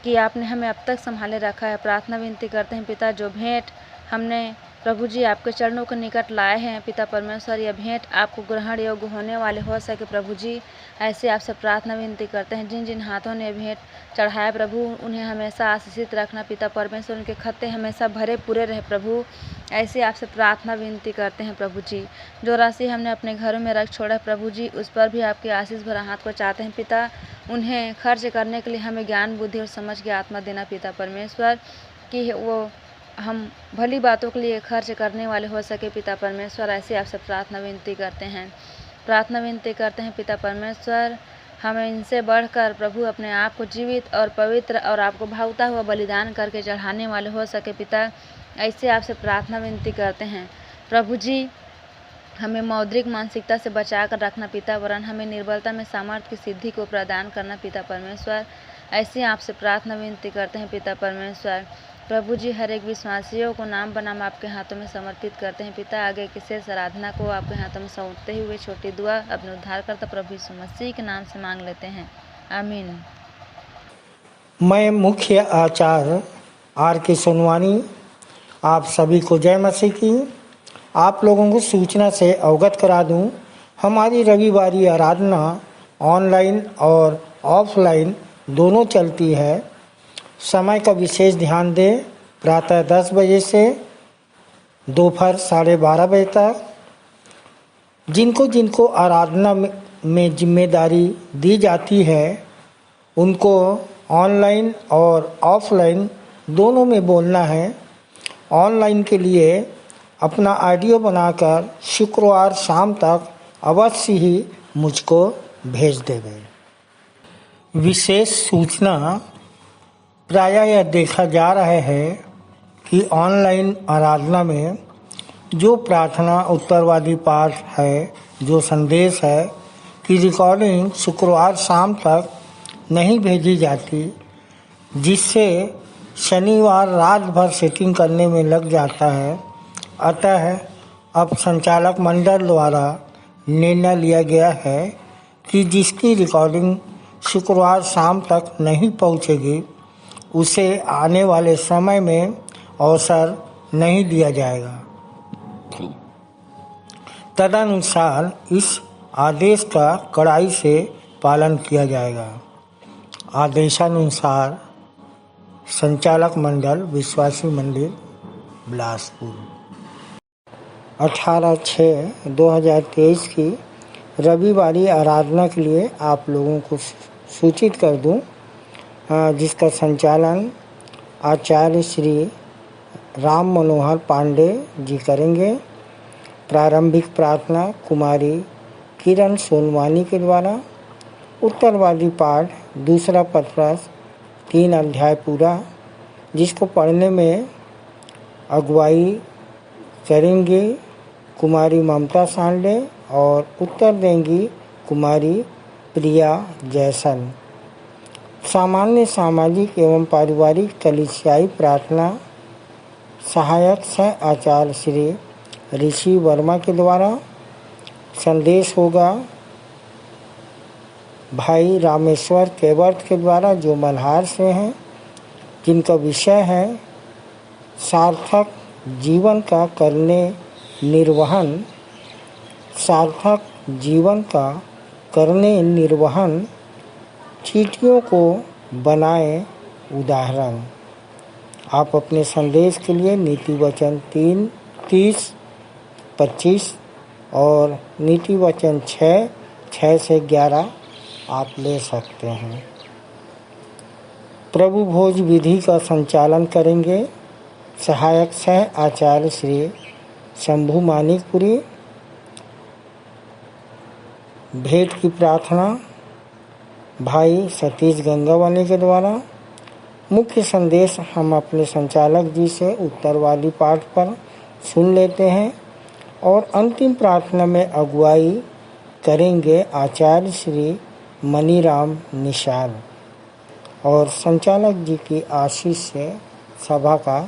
कि आपने हमें अब तक संभाले रखा है। प्रार्थना विनती करते हैं पिता, जो भेंट हमने प्रभु जी आपके चरणों के निकट लाए हैं पिता परमेश्वर, यह भेंट आपको ग्रहण योग्य होने वाले हो सके प्रभु जी। ऐसे आपसे प्रार्थना विनती करते हैं। जिन जिन हाथों ने भेंट चढ़ाया प्रभु, उन्हें हमेशा आशीषित रखना पिता परमेश्वर। उनके खत्ते हमेशा भरे पूरे रहे प्रभु। ऐसे आपसे प्रार्थना विनती करते हैं प्रभु जी। जो राशि हमने अपने घरों में रख छोड़ा प्रभु जी, उस पर भी आपके आशीष भरा हाथ को चाहते हैं पिता। उन्हें खर्च करने के लिए हमें ज्ञान, बुद्धि और समझ की आत्मा देना पिता परमेश्वर, कि वो हम भली बातों के लिए खर्च करने वाले हो सके पिता परमेश्वर। ऐसे आपसे प्रार्थना विनती करते हैं, प्रार्थना विनती करते हैं पिता परमेश्वर। हमें इनसे बढ़कर प्रभु अपने आप को जीवित और पवित्र और आपको भावता हुआ बलिदान करके चढ़ाने वाले हो सके पिता। ऐसे आपसे प्रार्थना विनती करते हैं प्रभु जी। हमें मौद्रिक मानसिकता से बचा कर रखना पिता, वरन हमें निर्बलता में सामर्थ्य की सिद्धि को प्रदान करना पिता परमेश्वर। ऐसे आपसे प्रार्थना विनती करते हैं पिता परमेश्वर। प्रभु जी, हर एक विश्वासियों को नाम बनाम आपके हाथों में समर्पित करते हैं पिता। आगे की शेष आराधना को आपके हाथों में सौंपते हुए छोटी दुआ अपने उद्धारकर्ता प्रभु यीशु मसीह के नाम से मांग लेते हैं, आमीन।
मैं मुख्य आचार्य आर के सोनवानी आप सभी को जय मसीह की। आप लोगों को सूचना से अवगत करा दूं, हमारी रविवारी आराधना ऑनलाइन और ऑफलाइन दोनों चलती है। समय का विशेष ध्यान दें, प्रातः 10 बजे से दोपहर 12:30 बजे तक। जिनको जिनको आराधना में जिम्मेदारी दी जाती है, उनको ऑनलाइन और ऑफलाइन दोनों में बोलना है। ऑनलाइन के लिए अपना ऑडियो बनाकर शुक्रवार शाम तक अवश्य ही मुझको भेज देंगे। विशेष सूचना, प्रायः यह देखा जा रहा है कि ऑनलाइन आराधना में जो प्रार्थना उत्तरवादी पाठ है, जो संदेश है, कि रिकॉर्डिंग शुक्रवार शाम तक नहीं भेजी जाती, जिससे शनिवार रात भर सेटिंग करने में लग जाता है। अतः अब संचालक मंडल द्वारा निर्णय लिया गया है कि जिसकी रिकॉर्डिंग शुक्रवार शाम तक नहीं पहुंचेगी, उसे आने वाले समय में अवसर नहीं दिया जाएगा। तदनुसार इस आदेश का कड़ाई से पालन किया जाएगा। आदेशानुसार संचालक मंडल, विश्वासी मंदिर, बिलासपुर। 18/6/2023 की रविवारी आराधना के लिए आप लोगों को सूचित कर दूं, जिसका संचालन आचार्य श्री राम मनोहर पांडे जी करेंगे। प्रारंभिक प्रार्थना कुमारी किरण सोनवानी के द्वारा। उत्तरवादी पाठ दूसरा पत्रस 3 अध्याय पूरा, जिसको पढ़ने में अगुवाई करेंगे कुमारी ममता सांडे और उत्तर देंगी कुमारी प्रिया जैसन। सामान्य सामाजिक एवं पारिवारिक कलीसियाई प्रार्थना सहायक सह आचार्य श्री ऋषि वर्मा के द्वारा। संदेश होगा भाई रामेश्वर केवर्त के द्वारा, जो मल्हार से हैं, जिनका विषय है सार्थक जीवन का करने निर्वहन। सार्थक जीवन का करने निर्वहन, चींटियों को बनाए उदाहरण। आप अपने संदेश के लिए नीति वचन 3, 30, 25 और नीति वचन 6 से 11 आप ले सकते हैं। प्रभु भोज विधि का संचालन करेंगे सहायक सह आचार्य श्री शंभू मानिकपुरी। भेंट की प्रार्थना भाई सतीश गंगावानी के द्वारा। मुख्य संदेश हम अपने संचालक जी से उत्तरवादी पाठ पर सुन लेते हैं और अंतिम प्रार्थना में अगुवाई करेंगे आचार्य श्री मनीराम निशाल और संचालक जी की आशीष से सभा का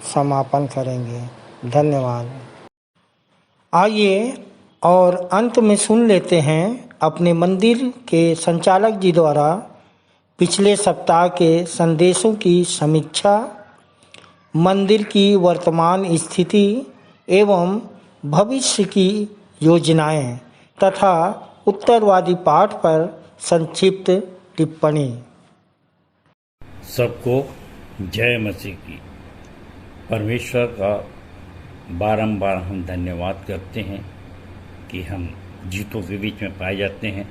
समापन करेंगे। धन्यवाद। आइए और अंत में सुन लेते हैं अपने मंदिर के संचालक जी द्वारा पिछले सप्ताह के संदेशों की समीक्षा, मंदिर की वर्तमान स्थिति एवं भविष्य की योजनाएं तथा उत्तरवादी पाठ पर संक्षिप्त टिप्पणी।
सबको जय मसीह की। परमेश्वर का बारंबार हम धन्यवाद करते हैं कि हम जीतों के बीच में पाए जाते हैं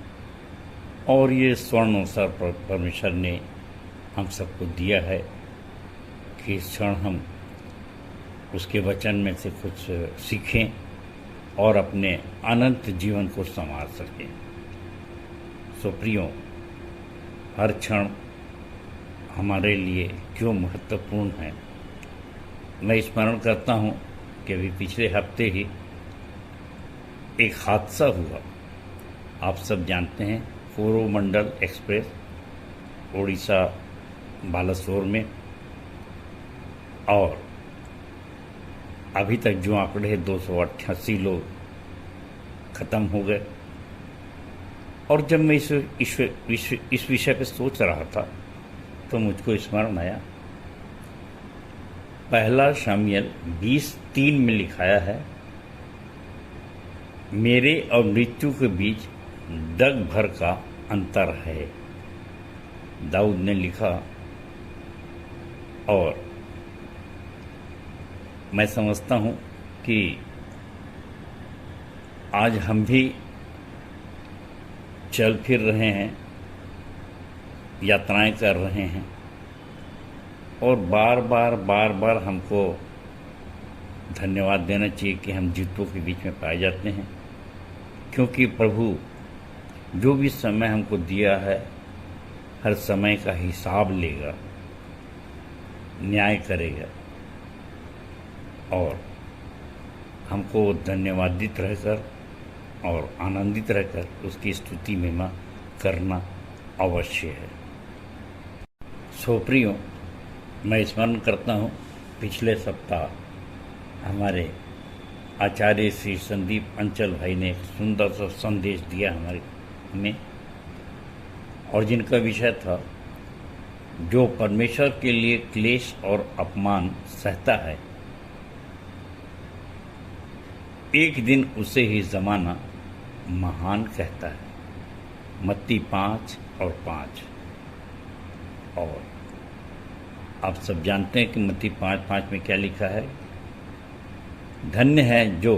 और ये स्वर्ण अवसर परमेश्वर ने हम सबको दिया है कि इस क्षण हम उसके वचन में से कुछ सीखें और अपने अनंत जीवन को संवार सकें। सो प्रियो, हर क्षण हमारे लिए क्यों महत्वपूर्ण है। मैं स्मरण करता हूँ कि अभी पिछले हफ्ते ही एक हादसा हुआ। आप सब जानते हैं, कोरोमंडल एक्सप्रेस उड़ीसा बालासोर में, और अभी तक जो आंकड़े हैं 288 लोग ख़त्म हो गए। और जब मैं इस विषय पे सोच रहा था तो मुझको स्मरण आया, पहला शामियल 20:3 में लिखाया है, मेरे और मृत्यु के बीच डग भर का अंतर है। दाऊद ने लिखा। और मैं समझता हूँ कि आज हम भी चल फिर रहे हैं, यात्राएं कर रहे हैं और बार बार हमको धन्यवाद देना चाहिए कि हम जीतों के बीच में पाए जाते हैं, क्योंकि प्रभु जो भी समय हमको दिया है हर समय का हिसाब लेगा, न्याय करेगा और हमको धन्यवादित रहकर और आनंदित रहकर उसकी स्तुति महिमा करना अवश्य है। सो प्रियो, मैं स्मरण करता हूँ पिछले सप्ताह हमारे आचार्य श्री संदीप अंचल भाई ने एक सुंदर सा संदेश दिया हमें, और जिनका विषय था, जो परमेश्वर के लिए क्लेश और अपमान सहता है, एक दिन उसे ही ज़माना महान कहता है। मत्ती 5:5। और आप सब जानते हैं कि मत्ती 5:5 में क्या लिखा है, धन्य है जो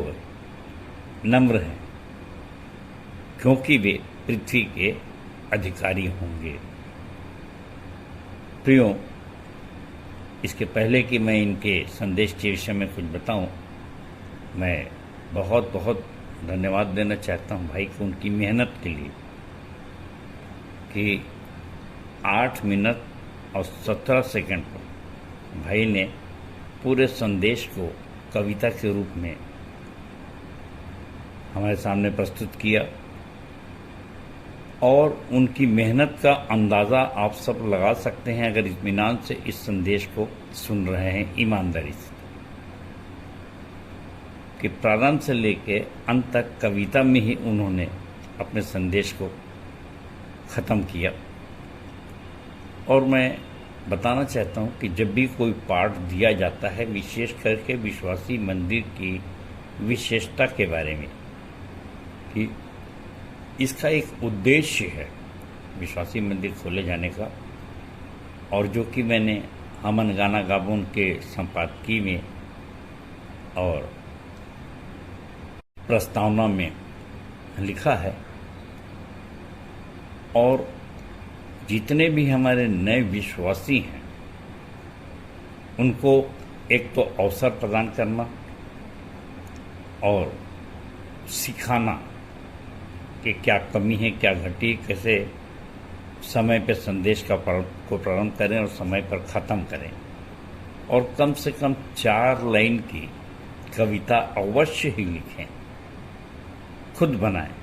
नम्र हैं, क्योंकि वे पृथ्वी के अधिकारी होंगे। प्रियो, इसके पहले कि मैं इनके संदेश के विषय में कुछ बताऊं, मैं बहुत धन्यवाद देना चाहता हूं भाई को उनकी मेहनत के लिए कि 8 मिनट और 17 सेकंड पर भाई ने पूरे संदेश को कविता के रूप में हमारे सामने प्रस्तुत किया। और उनकी मेहनत का अंदाज़ा आप सब लगा सकते हैं अगर इत्मीनान से इस संदेश को सुन रहे हैं, ईमानदारी से, कि प्रारंभ से लेकर अंत तक कविता में ही उन्होंने अपने संदेश को ख़त्म किया। और मैं बताना चाहता हूँ कि जब भी कोई पाठ दिया जाता है, विशेष करके विश्वासी मंदिर की विशेषता के बारे में, कि इसका एक उद्देश्य है विश्वासी मंदिर खोले जाने का, और जो कि मैंने अमन गाना गाबोन के संपादकीय में और प्रस्तावना में लिखा है। और जितने भी हमारे नए विश्वासी हैं उनको एक तो अवसर प्रदान करना और सिखाना कि क्या कमी है, क्या घटी, कैसे समय पर संदेश को प्रारंभ करें और समय पर ख़त्म करें। और कम से कम 4 लाइन की कविता अवश्य ही लिखें, खुद बनाएं।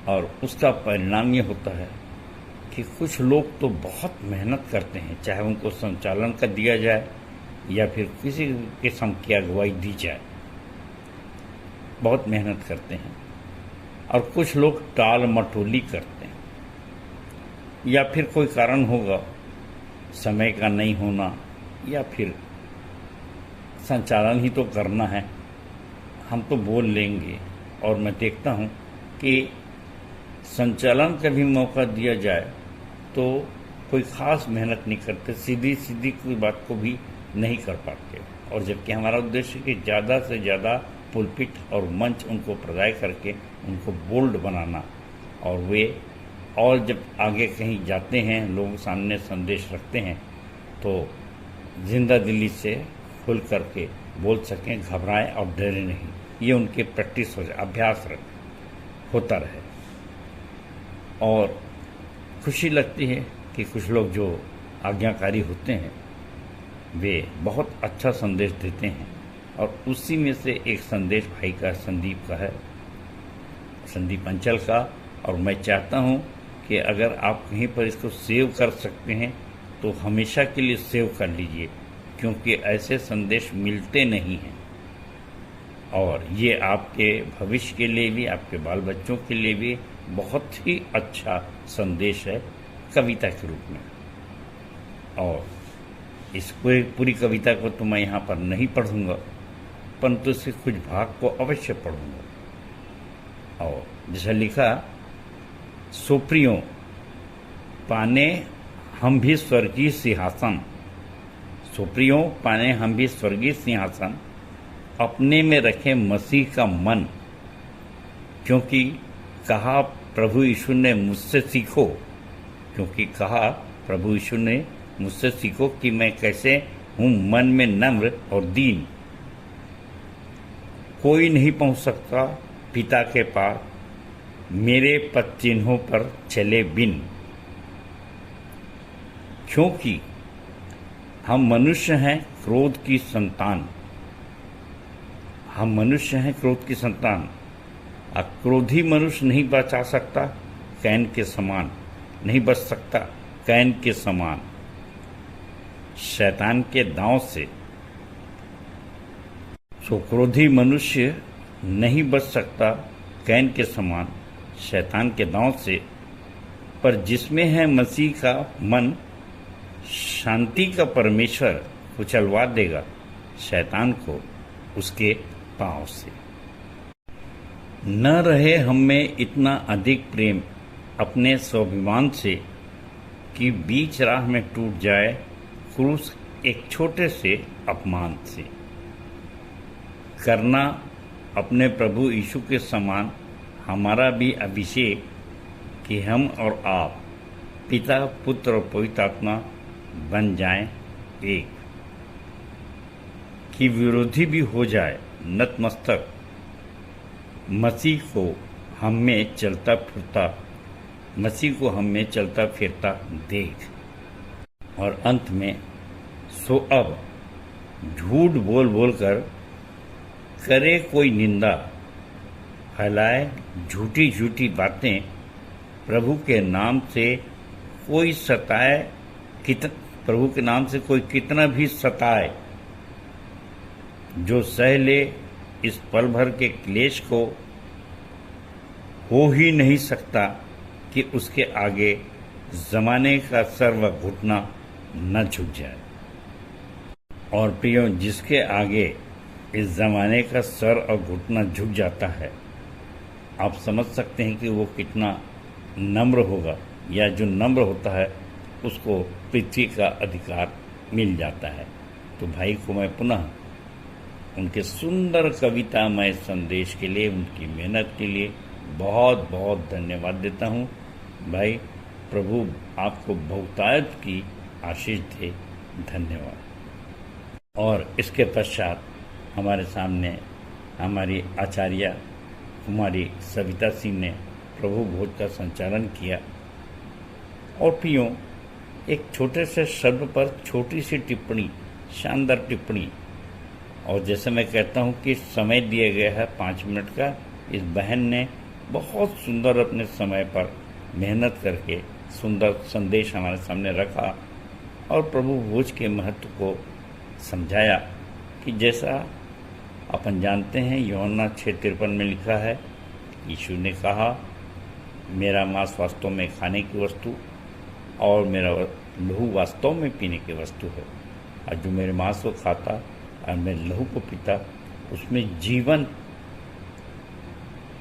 और उसका परिणाम ये होता है कि कुछ लोग तो बहुत मेहनत करते हैं, चाहे उनको संचालन का दिया जाए या फिर किसी किस्म की अगुवाई दी जाए, बहुत मेहनत करते हैं। और कुछ लोग टाल मटोली करते हैं, या फिर कोई कारण होगा, समय का नहीं होना, या फिर संचालन ही तो करना है, हम तो बोल लेंगे। और मैं देखता हूँ कि संचालन का भी मौका दिया जाए तो कोई ख़ास मेहनत नहीं करते, सीधी सीधी कोई बात को भी नहीं कर पाते। और जबकि हमारा उद्देश्य कि ज़्यादा से ज़्यादा पुलपिट और मंच उनको प्रदाय करके उनको बोल्ड बनाना, और वे और जब आगे कहीं जाते हैं, लोगों के सामने संदेश रखते हैं, तो जिंदा दिली से खुल करके बोल सकें, घबराएं और डरे नहीं। ये उनके प्रैक्टिस हो जाए, अभ्यास होता रहे। और खुशी लगती है कि कुछ लोग जो आज्ञाकारी होते हैं वे बहुत अच्छा संदेश देते हैं। और उसी में से एक संदेश भाई का, संदीप का है, संदीप अंचल का। और मैं चाहता हूं कि अगर आप कहीं पर इसको सेव कर सकते हैं तो हमेशा के लिए सेव कर लीजिए, क्योंकि ऐसे संदेश मिलते नहीं हैं। और ये आपके भविष्य के लिए भी, आपके बाल बच्चों के लिए भी बहुत ही अच्छा संदेश है, कविता के रूप में। और इस पूरी कविता को तो मैं यहाँ पर नहीं पढ़ूंगा, परंतु इसके कुछ भाग को अवश्य पढ़ूंगा। और जैसा लिखा, सोप्रियों पाने हम भी स्वर्गीय सिंहासन, सोप्रियों पाने हम भी स्वर्गीय सिंहासन, अपने में रखे मसीह का मन, क्योंकि कहा प्रभु यीशु ने मुझसे सीखो, क्योंकि कहा प्रभु यीशु ने मुझसे सीखो कि मैं कैसे हूँ मन में नम्र और दीन। कोई नहीं पहुँच सकता पिता के पार, मेरे पद चिन्हों पर चले बिन, क्योंकि हम मनुष्य हैं क्रोध की संतान, हम मनुष्य हैं क्रोध की संतान। क्रोधी मनुष्य नहीं बचा सकता कैन के समान, नहीं बच सकता कैन के समान, शैतान के दांव से। सो क्रोधी मनुष्य नहीं बच सकता कैन के समान, शैतान के दांव से। पर जिसमें है मसीह का मन, शांति का परमेश्वर कुचलवा देगा शैतान को उसके पांव से। न रहे हम में इतना अधिक प्रेम अपने स्वाभिमान से कि बीच राह में टूट जाए क्रूस एक छोटे से अपमान से। करना अपने प्रभु यीशु के समान हमारा भी अभिषेक कि हम और आप पिता, पुत्र और पवित्र आत्मा बन जाएं एक, कि विरोधी भी हो जाए नतमस्तक, मसीह को हम में चलता फिरता, मसीह को हम में चलता फिरता देख। और अंत में, सो अब झूठ बोल बोल कर करे कोई निंदा, फैलाए झूठी झूठी बातें, प्रभु के नाम से कोई सताए, प्रभु के नाम से कोई कितना भी सताए, जो सह ले इस पल भर के क्लेश को, हो ही नहीं सकता कि उसके आगे जमाने का सर व घुटना न झुक जाए। और प्रियो, जिसके आगे इस जमाने का सर और घुटना झुक जाता है, आप समझ सकते हैं कि वो कितना नम्र होगा, या जो नम्र होता है उसको पृथ्वी का अधिकार मिल जाता है। तो भाई को मैं पुनः उनके सुंदर कवितामय संदेश के लिए, उनकी मेहनत के लिए बहुत बहुत धन्यवाद देता हूँ। भाई प्रभु आपको बहुतायत की आशीष दे। धन्यवाद। और इसके पश्चात हमारे सामने हमारी आचार्य कुमारी सविता सिंह ने प्रभु भोज का संचालन किया। और प्रियो, एक छोटे से शब्द पर छोटी सी टिप्पणी, शानदार टिप्पणी। और जैसे मैं कहता हूँ कि समय दिया गया है 5 मिनट का, इस बहन ने बहुत सुंदर अपने समय पर मेहनत करके सुंदर संदेश हमारे सामने रखा और प्रभु भोज के महत्व को समझाया कि जैसा अपन जानते हैं यूहन्ना 6:53 में लिखा है, यीशु ने कहा, मेरा मांस वास्तव में खाने की वस्तु और मेरा लहू वास्तव में पीने की वस्तु है, और जो मेरे मांस को खाता और मेरे लहू को पीता उसमें जीवन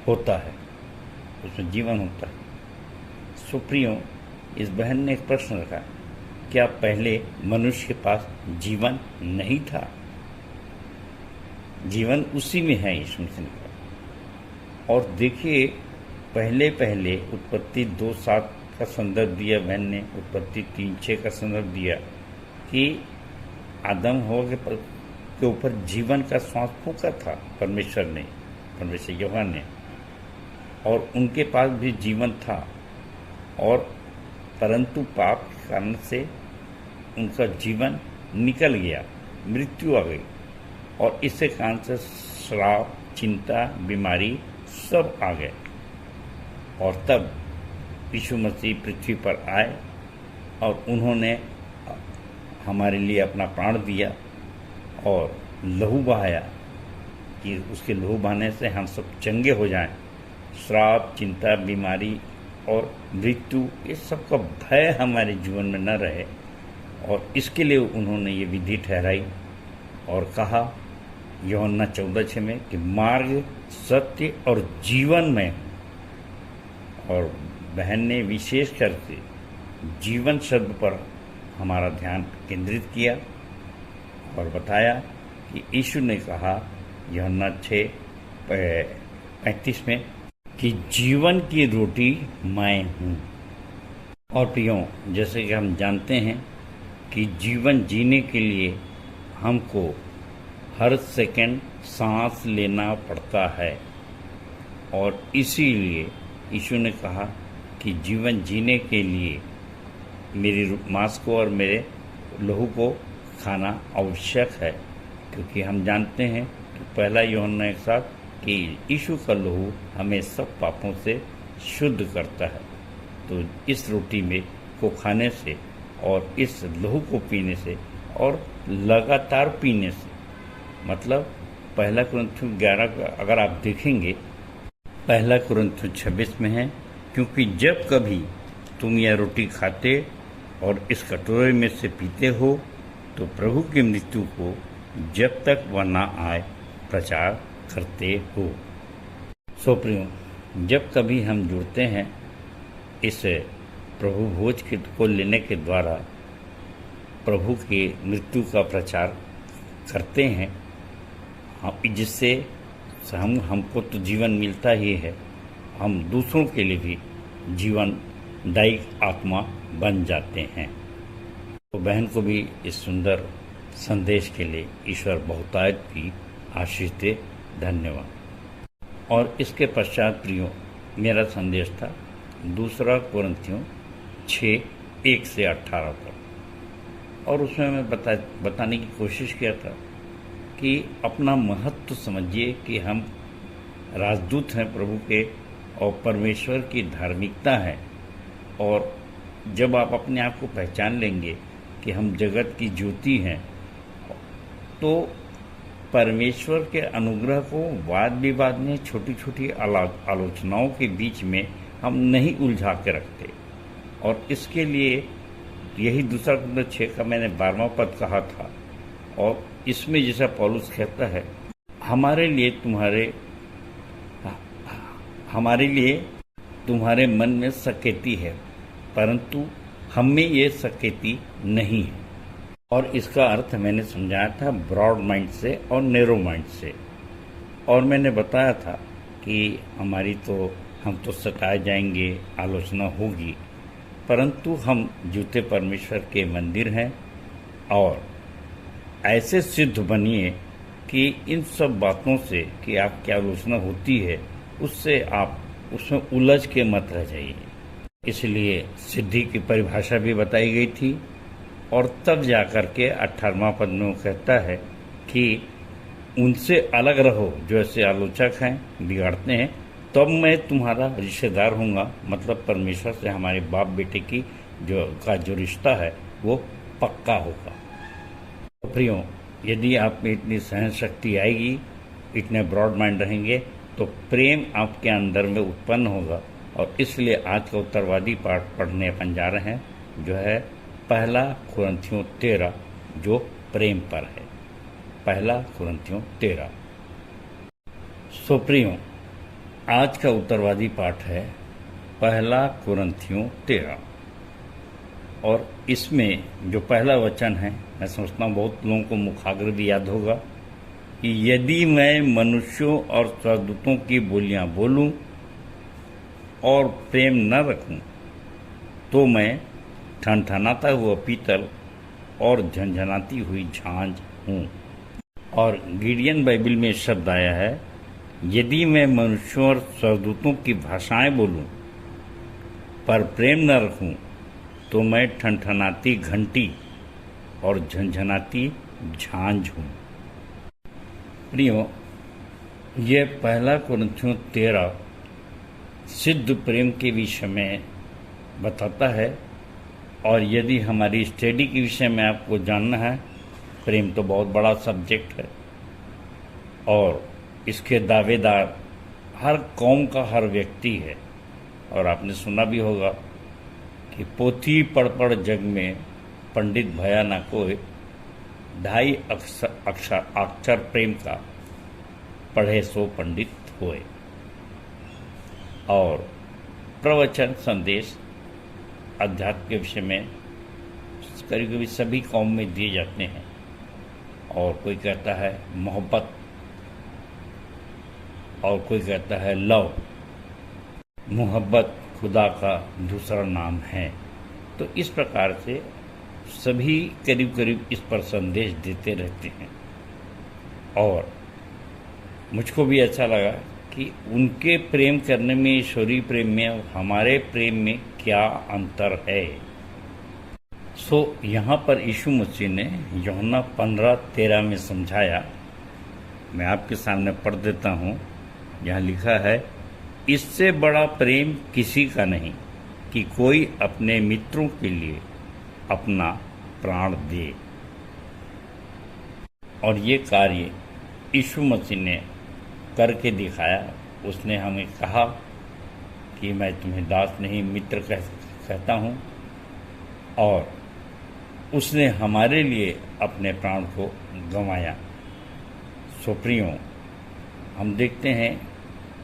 होता है, उसमें जीवन होता है। सुप्रियो, इस बहन ने एक प्रश्न रखा, क्या पहले मनुष्य के पास जीवन नहीं था? जीवन उसी में है, यीशु मसीह ने कहा। और देखिए, पहले पहले उत्पत्ति 2:7 का संदर्भ दिया बहन ने, उत्पत्ति 3:6 का संदर्भ दिया कि आदम हवा के ऊपर जीवन का श्वास फूंका था परमेश्वर यहोवा ने, और उनके पास भी जीवन था। और परंतु पाप के कारण से उनका जीवन निकल गया, मृत्यु आ गई, और इसके कारण से श्राप, चिंता, बीमारी सब आ गए। और तब यीशु मसीह पृथ्वी पर आए और उन्होंने हमारे लिए अपना प्राण दिया और लहू बहाया कि उसके लहू बहाने से हम सब चंगे हो जाएं, श्राप, चिंता, बीमारी और मृत्यु, ये सब का भय हमारे जीवन में न रहे। और इसके लिए उन्होंने ये विधि ठहराई और कहा यूहन्ना 14:6 में कि मार्ग, सत्य और जीवन में। और बहन ने विशेष करके जीवन शब्द पर हमारा ध्यान केंद्रित किया और बताया कि यीशु ने कहा यूहन्ना 6:35 में कि जीवन की रोटी मैं हूँ। और प्रियो, जैसे कि हम जानते हैं कि जीवन जीने के लिए हमको हर सेकंड सांस लेना पड़ता है, और इसीलिए यीशु ने कहा कि जीवन जीने के लिए मेरी मांस को और मेरे लहू को खाना आवश्यक है, क्योंकि हम जानते हैं कि पहला यूहन्ना 1:7 कि यीशु का लहू हमें सब पापों से शुद्ध करता है। तो इस रोटी में को खाने से और इस लहू को पीने से और लगातार पीने से, मतलब पहला कुरिन्थियों 11 अगर आप देखेंगे, पहला कुरिन्थियों 26 में है, क्योंकि जब कभी तुम यह रोटी खाते और इस कटोरे में से पीते हो तो प्रभु की मृत्यु को जब तक वह ना आए प्रचार करते हो। सो प्रियो, जब कभी हम जुड़ते हैं इस प्रभु भोज को लेने के द्वारा प्रभु की मृत्यु का प्रचार करते हैं, जिससे हमको तो जीवन मिलता ही है, हम दूसरों के लिए भी जीवनदायी आत्मा बन जाते हैं। तो बहन को भी इस सुंदर संदेश के लिए ईश्वर बहुतायत की आशीष दे। धन्यवाद। और इसके पश्चात प्रियो, मेरा संदेश था 2 कुरिन्थियों 6:1-18 तक, और उसमें मैं बताने की कोशिश किया था कि अपना महत्व समझिए कि हम राजदूत हैं प्रभु के और परमेश्वर की धार्मिकता है। और जब आप अपने आप को पहचान लेंगे कि हम जगत की ज्योति हैं, तो परमेश्वर के अनुग्रह को वाद विवाद में, छोटी छोटी आलोचनाओं के बीच में हम नहीं उलझा के रखते। और इसके लिए यही 2 कुरिन्थियों 6 का मैंने 12वां पद कहा था, और इसमें जैसा पौलुस कहता है, हमारे लिए तुम्हारे मन में सकेती है, परंतु हम में ये सकेती नहीं है। और इसका अर्थ मैंने समझाया था ब्रॉड माइंड से और नैरो माइंड से। और मैंने बताया था कि हम तो सताए जाएंगे, आलोचना होगी, परंतु हम जूते परमेश्वर के मंदिर हैं और ऐसे सिद्ध बनिए कि इन सब बातों से कि आपकी आलोचना होती है उससे आप उसमें उलझ के मत रह जाइए। इसलिए सिद्धि की परिभाषा भी बताई गई थी और तब जाकर के 18वां पद में वो कहता है कि उनसे अलग रहो जो ऐसे आलोचक हैं, बिगाड़ते हैं, तब मैं तुम्हारा रिश्तेदार होऊंगा। मतलब परमेश्वर से हमारे बाप बेटे की जो रिश्ता है वो पक्का होगा। तो प्रियो, यदि आप में इतनी सहन शक्ति आएगी, इतने ब्रॉड माइंड रहेंगे, तो प्रेम आपके अंदर में उत्पन्न होगा। और इसलिए आज का उत्तरवादी पाठ पढ़ने अपन जा रहे हैं जो है 1 कुरिन्थियों 13 जो प्रेम पर है। 1 कुरिन्थियों 13। सो प्रियो, आज का उत्तरवादी पाठ है 1 कुरिन्थियों 13 और इसमें जो पहला वचन है, मैं समझता हूँ बहुत लोगों को मुखाग्र भी याद होगा कि यदि मैं मनुष्यों और स्वर्गदूतों की बोलियां बोलूं और प्रेम न रखूं तो मैं ठनठनाता हुआ पीतल और झंझनाती हुई झांझ हूँ। और गिडियन बाइबल में शब्द आया है, यदि मैं मनुष्यों और स्वर्गदूतों की भाषाएं बोलूं पर प्रेम न रखूं तो मैं ठनठनाती घंटी और झंझनाती झांझ हूँ। प्रियो, ये 1 कुरिन्थियों 13 सिद्ध प्रेम के विषय में बताता है। और यदि हमारी स्टडी के विषय में आपको जानना है, प्रेम तो बहुत बड़ा सब्जेक्ट है और इसके दावेदार हर कौम का हर व्यक्ति है। और आपने सुना भी होगा कि पोथी पढ़ पढ़ जग में पंडित भया ना कोई, 2.5 अक्षर प्रेम का पढ़े सो पंडित होए। और प्रवचन संदेश अध्यात्म के विषय में करीब करीब सभी कौम में दिए जाते हैं। और कोई कहता है मोहब्बत और कोई कहता है लव। मोहब्बत खुदा का दूसरा नाम है। तो इस प्रकार से सभी करीब करीब इस पर संदेश देते रहते हैं। और मुझको भी अच्छा लगा कि उनके प्रेम करने में, ईश्वरीय प्रेम में और हमारे प्रेम में क्या अंतर है। सो यहाँ पर यीशु मसीह ने यूहन्ना 15:13 में समझाया। मैं आपके सामने पढ़ देता हूँ। यहाँ लिखा है, इससे बड़ा प्रेम किसी का नहीं कि कोई अपने मित्रों के लिए अपना प्राण दे। और ये कार्य यीशु मसीह ने करके दिखाया। उसने हमें कहा कि मैं तुम्हें दास नहीं मित्र कहता हूँ। और उसने हमारे लिए अपने प्राण को गंवाया। सो प्रियो, हम देखते हैं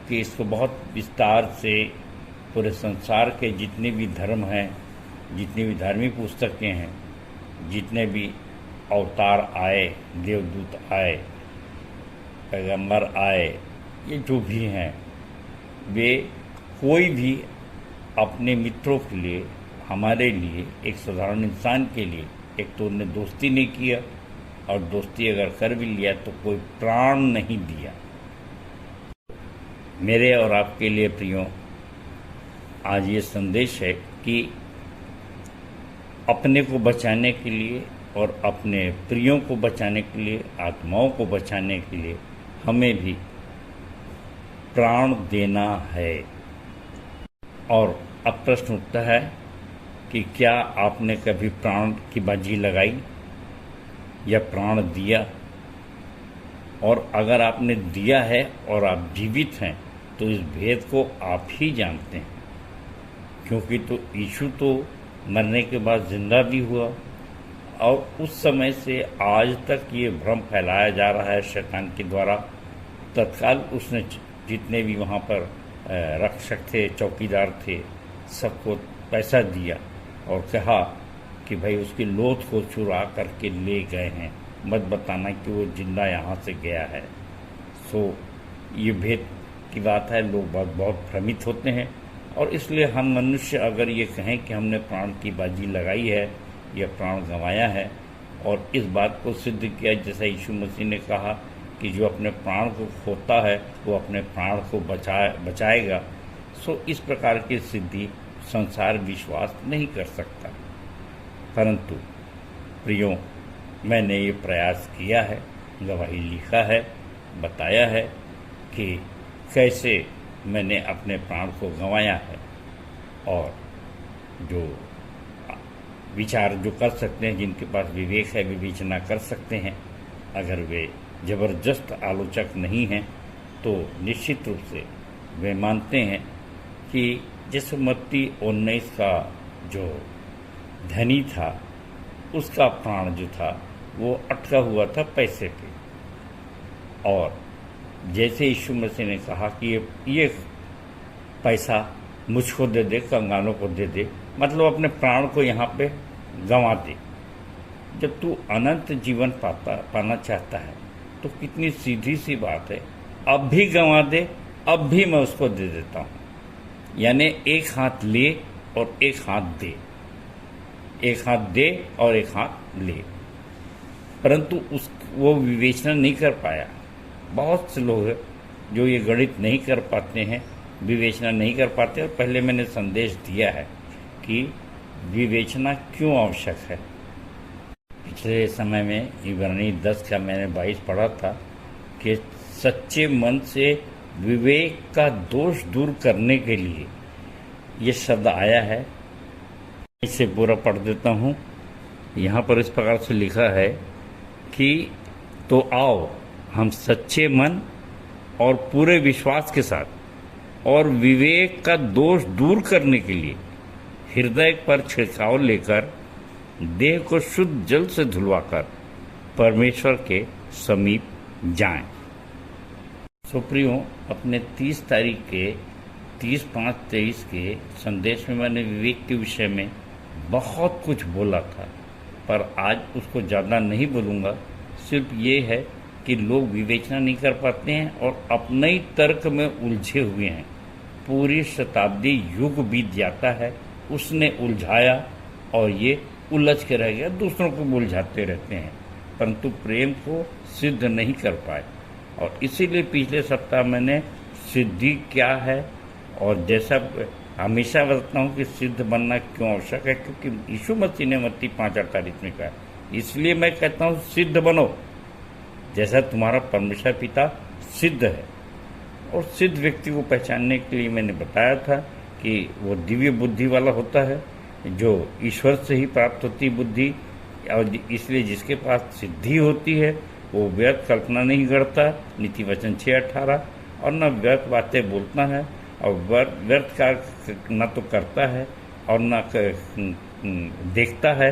कि इसको बहुत विस्तार से पूरे संसार के जितने भी धर्म हैं, जितनी भी धार्मिक पुस्तकें हैं, जितने भी अवतार आए, देवदूत आए, पैगंबर आए, ये जो भी हैं, वे कोई भी अपने मित्रों के लिए, हमारे लिए, एक साधारण इंसान के लिए, एक तो उन्हें दोस्ती नहीं किया और दोस्ती अगर कर भी लिया तो कोई प्राण नहीं दिया। मेरे और आपके लिए प्रियो, आज ये संदेश है कि अपने को बचाने के लिए और अपने प्रियों को बचाने के लिए, आत्माओं को बचाने के लिए हमें भी प्राण देना है। और अब प्रश्न उठता है कि क्या आपने कभी प्राण की बाजी लगाई या प्राण दिया? और अगर आपने दिया है और आप जीवित हैं तो इस भेद को आप ही जानते हैं, क्योंकि तो यीशु तो मरने के बाद जिंदा भी हुआ और उस समय से आज तक ये भ्रम फैलाया जा रहा है शैतान के द्वारा। तत्काल उसने जितने भी वहाँ पर रक्षक थे, चौकीदार थे, सबको पैसा दिया और कहा कि भाई उसकी लोथ को चुरा करके ले गए हैं, मत बताना कि वो जिंदा यहाँ से गया है। सो ये भेद की बात है। लोग बहुत भ्रमित होते हैं और इसलिए हम मनुष्य अगर ये कहें कि हमने प्राण की बाजी लगाई है या प्राण गंवाया है और इस बात को सिद्ध किया, जैसा यीशु मसीह ने कहा कि जो अपने प्राण को खोता है वो अपने प्राण को बचाएगा, सो इस प्रकार की सिद्धि संसार विश्वास नहीं कर सकता। परंतु प्रियो, मैंने ये प्रयास किया है, गवाही लिखा है, बताया है कि कैसे मैंने अपने प्राण को गंवाया है। और जो विचार जो कर सकते हैं, जिनके पास विवेक है, विवेचना कर सकते हैं, अगर वे जबरदस्त आलोचक नहीं हैं तो निश्चित रूप से वे मानते हैं कि जैसे मत्ती 19 का जो धनी था उसका प्राण जो था वो अटका हुआ था पैसे पे, और जैसे यीशु मसीह ने कहा कि ये पैसा मुझको दे दे, कंगालों को दे दे, मतलब अपने प्राण को यहाँ पे गंवा दे। जब तू अनंत जीवन पाना चाहता है तो कितनी सीधी सी बात है, अब भी गंवा दे, अब भी मैं उसको दे देता हूँ। यानी एक हाथ ले और एक हाथ दे, एक हाथ दे और एक हाथ ले। परंतु वो विवेचना नहीं कर पाया। बहुत से लोग हैं जो ये गणित नहीं कर पाते हैं, विवेचना नहीं कर पाते। और पहले मैंने संदेश दिया है कि विवेचना क्यों आवश्यक है। पिछले समय में इब्रानी 10 का मैंने 22 पढ़ा था कि सच्चे मन से विवेक का दोष दूर करने के लिए ये शब्द आया है। इसे पूरा पढ़ देता हूँ। यहाँ पर इस प्रकार से लिखा है कि तो आओ हम सच्चे मन और पूरे विश्वास के साथ और विवेक का दोष दूर करने के लिए हृदय पर छिड़काव लेकर देह को शुद्ध जल से धुलवाकर परमेश्वर के समीप जाएं। सुप्रियो, अपने 30 तारीख के 30/5/23 के संदेश में मैंने विवेक के विषय में बहुत कुछ बोला था, पर आज उसको ज़्यादा नहीं बोलूँगा। सिर्फ ये है कि लोग विवेचना नहीं कर पाते हैं और अपने ही तर्क में उलझे हुए हैं। पूरी शताब्दी युग बीत जाता है, उसने उलझाया और ये उलझ के रह गया, दूसरों को उलझाते रहते हैं, परंतु प्रेम को सिद्ध नहीं कर पाए। और इसीलिए पिछले सप्ताह मैंने सिद्धि क्या है और जैसा हमेशा बताता हूँ कि सिद्ध बनना क्यों आवश्यक है, क्योंकि यीशु मसीह ने मत्ती 5:48 में कहा। इसलिए मैं कहता हूँ सिद्ध बनो जैसा तुम्हारा परमेश्वर पिता सिद्ध है। और सिद्ध व्यक्ति को पहचानने के लिए मैंने बताया था कि वो दिव्य बुद्धि वाला होता है, जो ईश्वर से ही प्राप्त होती बुद्धि, और इसलिए जिसके पास सिद्धि होती है वो व्यर्थ कल्पना नहीं करता, नीति वचन 6:18, और न व्यर्थ बातें बोलता है और व्यर्थ का न तो करता है और न देखता है,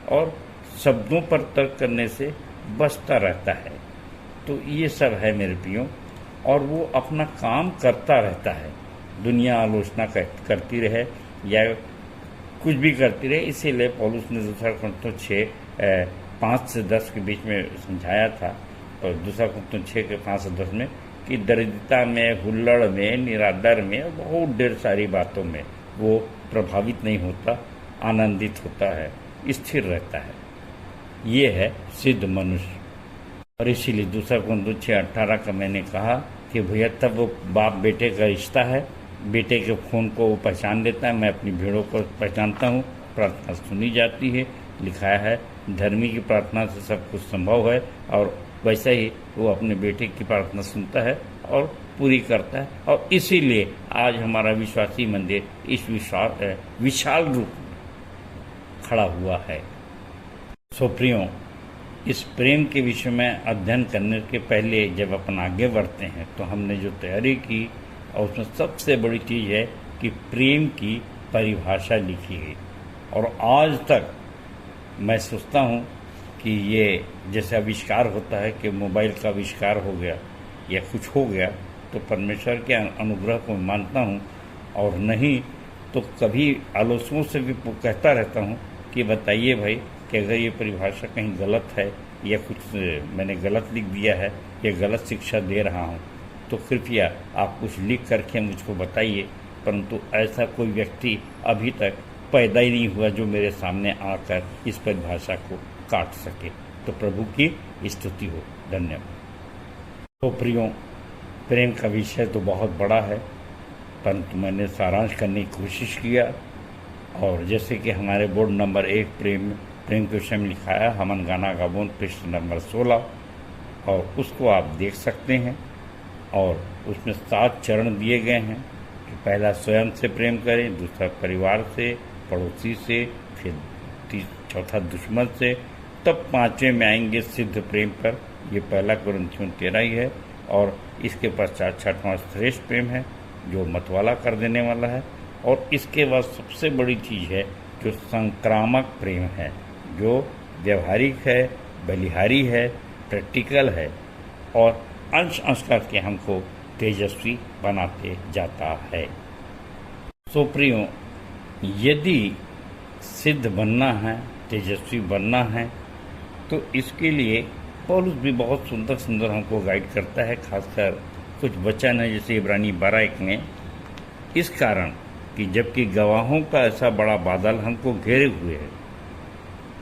और शब्दों पर तर्क करने से बचता रहता है। तो ये सब है मेरे प्रियो, और वो अपना काम करता रहता है। दुनिया आलोचना करती रहे या कुछ भी करती रहे, इसीलिए पौलुस ने 2 कुरिन्थियों 6:5-10 के बीच में समझाया था, और 2 कुरिन्थियों 6 के 5-10 में कि दरिद्रता में, हुल्लड़ में, निरादर में, बहुत ढेर सारी बातों में वो प्रभावित नहीं होता, आनंदित होता है, स्थिर रहता है। ये है सिद्ध मनुष्य। और इसीलिए 2 कुरिन्थियों 6:18 का मैंने कहा कि भैया तब वो बाप बेटे का रिश्ता है, बेटे के खून को वो पहचान लेता है, मैं अपनी भेड़ों को पहचानता हूँ, प्रार्थना सुनी जाती है। लिखा है धर्मी की प्रार्थना से सब कुछ संभव है, और वैसा ही वो अपने बेटे की प्रार्थना सुनता है और पूरी करता है। और इसीलिए आज हमारा विश्वासी मंदिर इस विशाल रूप में खड़ा हुआ है। सो प्रियो, इस प्रेम के विषय में अध्ययन करने के पहले जब अपन आगे बढ़ते हैं तो हमने जो तैयारी की, और उसमें सबसे बड़ी चीज़ है कि प्रेम की परिभाषा लिखी है। और आज तक मैं सोचता हूँ कि ये जैसे आविष्कार होता है कि मोबाइल का आविष्कार हो गया या कुछ हो गया, तो परमेश्वर के अनुग्रह को मानता हूँ, और नहीं तो कभी आलोचकों से भी कहता रहता हूँ कि बताइए भाई कि अगर ये परिभाषा कहीं गलत है या कुछ मैंने गलत लिख दिया है या गलत शिक्षा दे रहा हूँ, तो कृपया आप कुछ लिख करके मुझको बताइए परंतु ऐसा कोई व्यक्ति अभी तक पैदा ही नहीं हुआ जो मेरे सामने आकर इस परिभाषा को काट सके। तो प्रभु की स्तुति हो। धन्यवाद। तो प्रियो, प्रेम का विषय तो बहुत बड़ा है, परंतु मैंने सारांश करने की कोशिश किया। और जैसे कि हमारे बोर्ड नंबर 1 प्रेम के विषय में लिखा है, हमन गाना गाबोन पृष्ठ नंबर 16, और उसको आप देख सकते हैं। और उसमें 7 चरण दिए गए हैं कि पहला स्वयं से प्रेम करें, दूसरा परिवार से, पड़ोसी से, फिर चौथा दुश्मन से, तब 5वें में आएंगे सिद्ध प्रेम पर। ये पहला कुरिन्थियों 13 ही है। और इसके पश्चात 6वां श्रेष्ठ प्रेम है जो मतवाला कर देने वाला है। और इसके बाद सबसे बड़ी चीज़ है जो संक्रामक प्रेम है, जो व्यवहारिक है, बलिहारी है, प्रैक्टिकल है और अंश अंश करके हमको तेजस्वी बनाते जाता है। सो प्रियो, यदि सिद्ध बनना है, तेजस्वी बनना है, तो इसके लिए पौलुस भी बहुत सुंदर सुंदर हमको गाइड करता है। खासकर कुछ वचन है जैसे इब्रानी 12:1 में, इस कारण कि जबकि गवाहों का ऐसा बड़ा बादल हमको घेरे हुए है,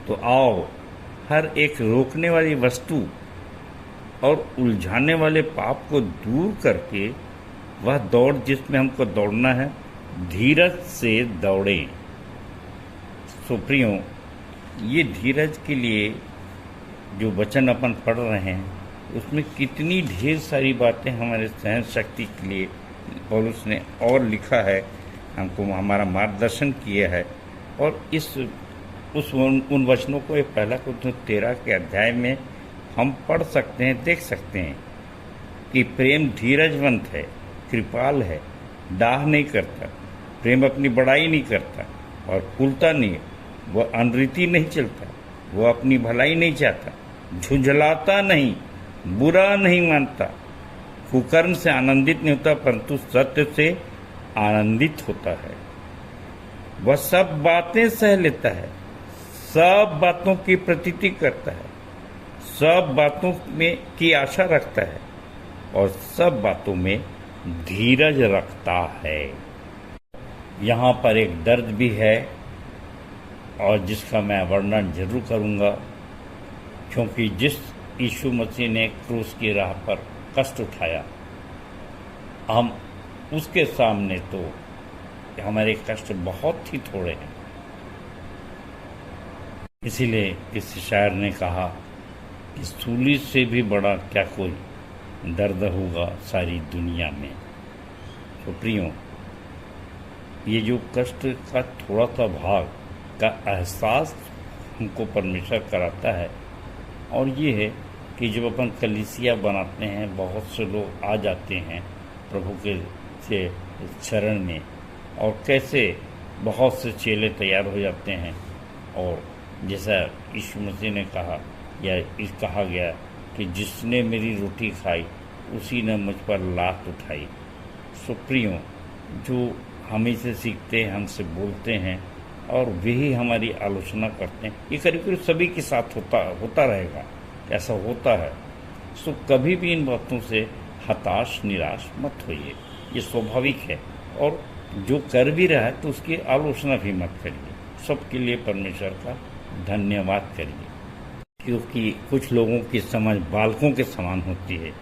तो आओ हर एक रोकने वाली वस्तु और उलझाने वाले पाप को दूर करके वह दौड़ जिसमें हमको दौड़ना है, धीरज से दौड़ें। सो प्रियो, ये धीरज के लिए जो वचन अपन पढ़ रहे हैं उसमें कितनी ढेर सारी बातें हमारे सहन शक्ति के लिए पौलुस ने और लिखा है, हमको हमारा मार्गदर्शन किया है। और उन वचनों को ये पहला कुरिन्थियों 13 के अध्याय में हम पढ़ सकते हैं, देख सकते हैं कि प्रेम धीरजवंत है, कृपाल है, डाह नहीं करता, प्रेम अपनी बड़ाई नहीं करता और फूलता नहीं है, वह अनरीति नहीं चलता, वह अपनी भलाई नहीं चाहता, झुंझलाता नहीं, बुरा नहीं मानता, कुकर्म से आनंदित नहीं होता, परंतु सत्य से आनंदित होता है। वह सब बातें सह लेता है, सब बातों की प्रतीति करता है, सब बातों में की आशा रखता है और सब बातों में धीरज रखता है। यहाँ पर एक दर्द भी है और जिसका मैं वर्णन जरूर करूँगा, क्योंकि जिस यीशु मसीह ने क्रूस की राह पर कष्ट उठाया, हम उसके सामने तो हमारे कष्ट बहुत ही थोड़े हैं। इसीलिए किसी शायर ने कहा कि सूली से भी बड़ा क्या कोई दर्द होगा सारी दुनिया में। तो प्रियो, ये जो कष्ट का थोड़ा सा भाग का एहसास हमको परमेश्वर कराता है, और ये है कि जब अपन कलीसिया बनाते हैं, बहुत से लोग आ जाते हैं प्रभु के से शरण में, और कैसे बहुत से चेले तैयार हो जाते हैं। और जैसा यीशु मसीह ने कहा या इस कहा गया कि जिसने मेरी रोटी खाई उसी ने मुझ पर लात उठाई। सो प्रियो, जो हमें से सीखते हैं, हमसे बोलते हैं और वही हमारी आलोचना करते हैं, ये करीब करीब सभी के साथ होता रहेगा, ऐसा होता है। सो कभी भी इन बातों से हताश निराश मत होइए, ये स्वाभाविक है। और जो कर भी रहा है तो उसकी आलोचना भी मत करिए। सबके लिए परमेश्वर का धन्यवाद करिए, क्योंकि कुछ लोगों की समझ बालकों के समान होती है।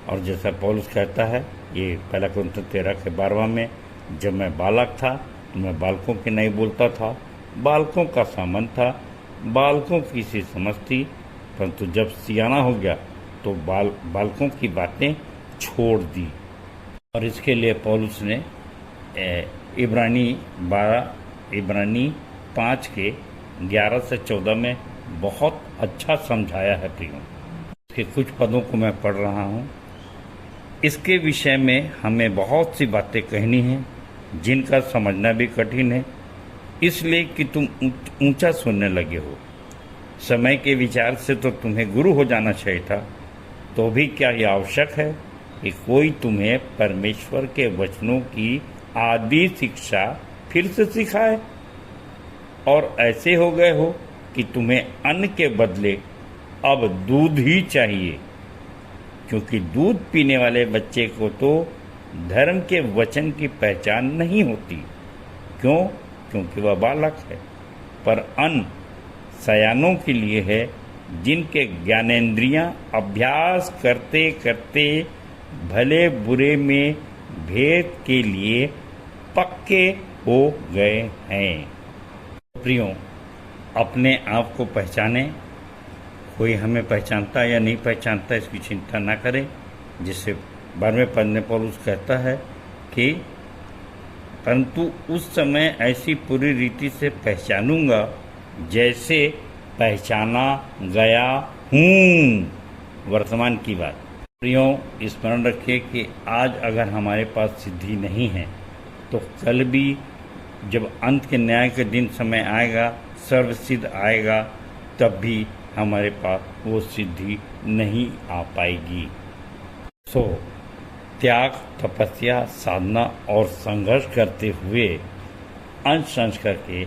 और जैसा पौलुस कहता है, ये पहला कुरिन्थियों 13 के 12 में, जब मैं बालक था तो मैं बालकों के नहीं बोलता था, बालकों का सामंत था, बालकों की सी समझ थी, परंतु जब सियाना हो गया तो बालकों की बातें छोड़ दी। और इसके लिए पौलुस ने इब्रानी 5 के 11 से 14 में बहुत अच्छा समझाया है प्रियो। इसके कुछ पदों को मैं पढ़ रहा हूँ। इसके विषय में हमें बहुत सी बातें कहनी हैं जिनका समझना भी कठिन है, इसलिए कि तुम ऊंचा सुनने लगे हो। समय के विचार से तो तुम्हें गुरु हो जाना चाहिए था, तो भी क्या यह आवश्यक है कि कोई तुम्हें परमेश्वर के वचनों की आदि शिक्षा फिर से सिखाए? और ऐसे हो गए हो कि तुम्हें अन्न के बदले अब दूध ही चाहिए, क्योंकि दूध पीने वाले बच्चे को तो धर्म के वचन की पहचान नहीं होती। क्यों? क्योंकि वह बालक है। पर अन्न सयानों के लिए है, जिनके ज्ञानेंद्रियां अभ्यास करते करते भले बुरे में भेद के लिए पक्के हो गए हैं। प्रियो, अपने आप को पहचाने। कोई हमें पहचानता या नहीं पहचानता इसकी चिंता ना करें। जिससे 12वें पद में पौलुस कहता है कि परंतु उस समय ऐसी पूरी रीति से पहचानूंगा जैसे पहचाना गया हूँ। वर्तमान की बात। प्रियो, स्मरण रखिए कि आज अगर हमारे पास सिद्धि नहीं है तो कल भी जब अंत के न्याय के दिन समय आएगा, सर्वसिद्ध आएगा, तब भी हमारे पास वो सिद्धि नहीं आ पाएगी। सो त्याग, तपस्या, साधना और संघर्ष करते हुए अंश संस्कार के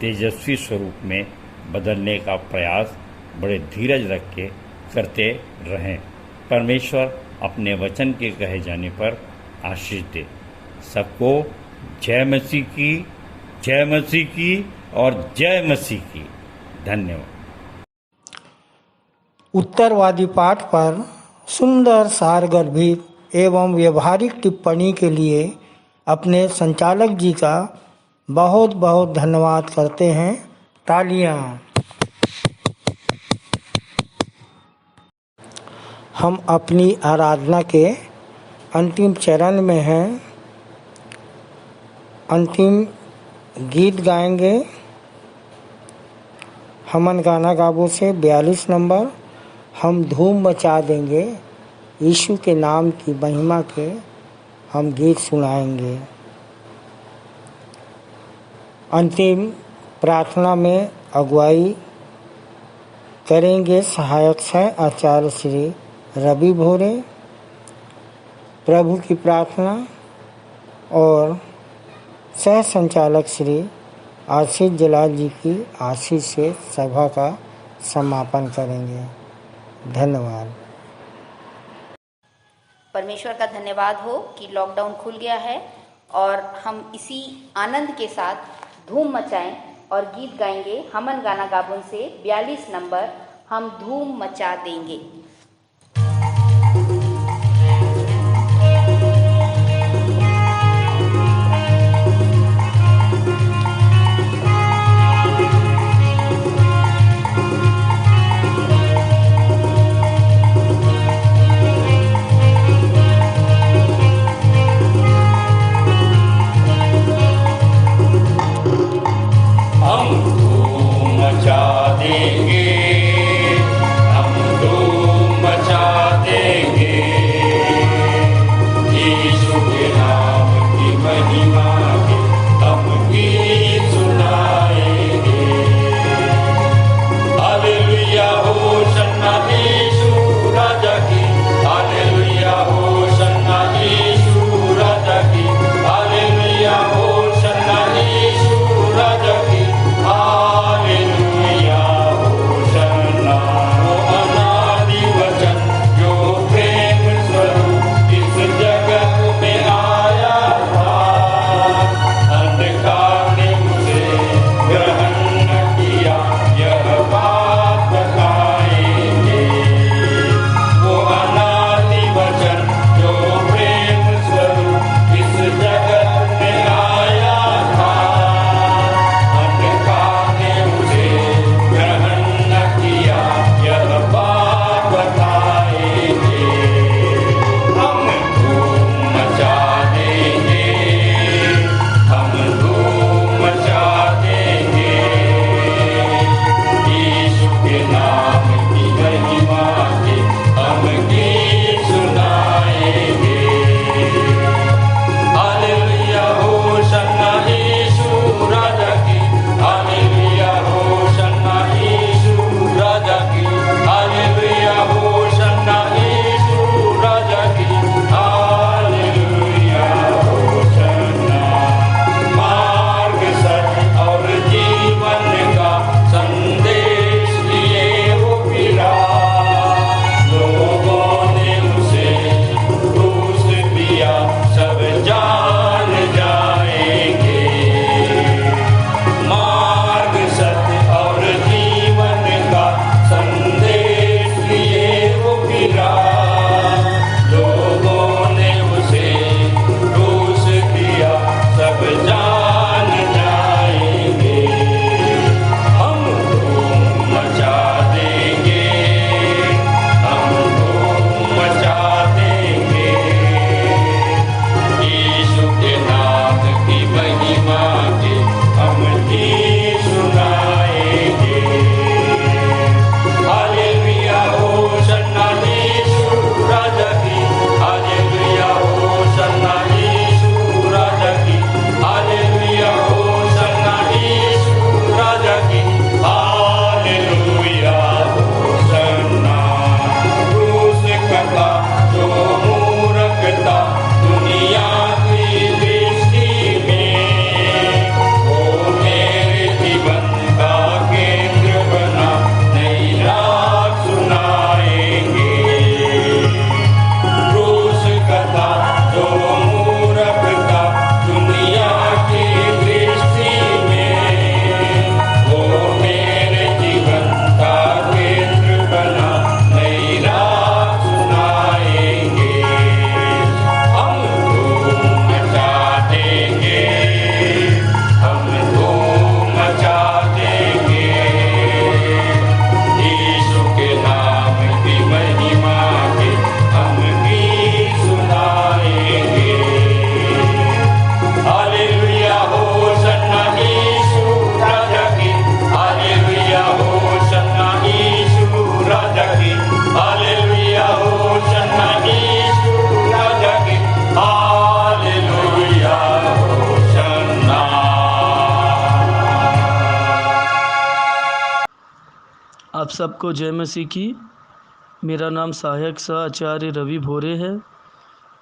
तेजस्वी स्वरूप में बदलने का प्रयास बड़े धीरज रख के करते रहें। परमेश्वर अपने वचन के कहे जाने पर आशीष दे। सबको जय मसीह की, जय मसीह की और जय मसीह की। धन्यवाद।
उत्तरवादी पाठ पर सुंदर सारगर्भित एवं व्यवहारिक टिप्पणी के लिए अपने संचालक जी का बहुत बहुत धन्यवाद करते हैं। तालियां। हम अपनी आराधना के अंतिम चरण में हैं। अंतिम गीत गाएंगे हमन गाना गाबो से 42 नंबर, हम धूम मचा देंगे। यीशु के नाम की महिमा के हम गीत सुनाएंगे। अंतिम प्रार्थना में अगुवाई करेंगे सहायक सह आचार्य श्री रवि भोरे। प्रभु की प्रार्थना और सह संचालक श्री आशीष जलाल जी की आशीष से सभा का समापन करेंगे। धन्यवाद।
परमेश्वर का धन्यवाद हो कि लॉकडाउन खुल गया है और हम इसी आनंद के साथ धूम मचाएं और गीत गाएंगे हमन गाना गाबुन से 42 नंबर, हम धूम मचा देंगे।
हम धूम मचा देंगे, हम धूम
सबको जय मसीह की। मेरा नाम सहायक सह आचार्य रवि भोरे है।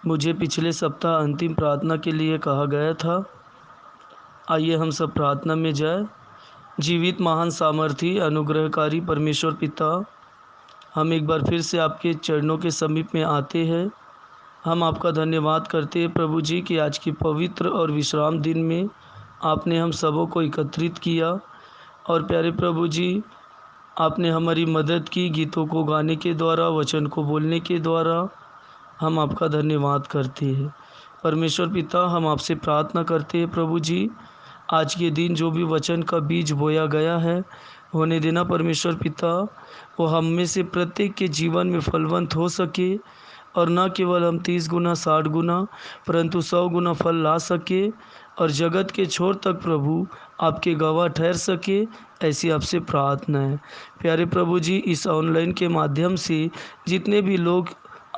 मुझे पिछले सप्ताह अंतिम प्रार्थना के लिए कहा गया था। आइए हम सब प्रार्थना में जाए। जीवित महान सामर्थी अनुग्रहकारी परमेश्वर पिता, हम एक बार फिर से आपके चरणों के समीप में आते हैं। हम आपका धन्यवाद करते हैं प्रभु जी कि आज की पवित्र और विश्राम दिन में आपने हम सबों को एकत्रित किया और प्यारे प्रभु जी आपने हमारी मदद की गीतों को गाने के द्वारा, वचन को बोलने के द्वारा। हम आपका धन्यवाद करते हैं परमेश्वर पिता। हम आपसे प्रार्थना करते हैं प्रभु जी, आज के दिन जो भी वचन का बीज बोया गया है होने देना परमेश्वर पिता, वो हम में से प्रत्येक के जीवन में फलवंत हो सके और न केवल हम 30 गुना 60 गुना परंतु 100 गुना फल ला सके और जगत के छोर तक प्रभु आपके गवाह ठहर सके, ऐसी आपसे प्रार्थना है। प्यारे प्रभु जी, इस ऑनलाइन के माध्यम से जितने भी लोग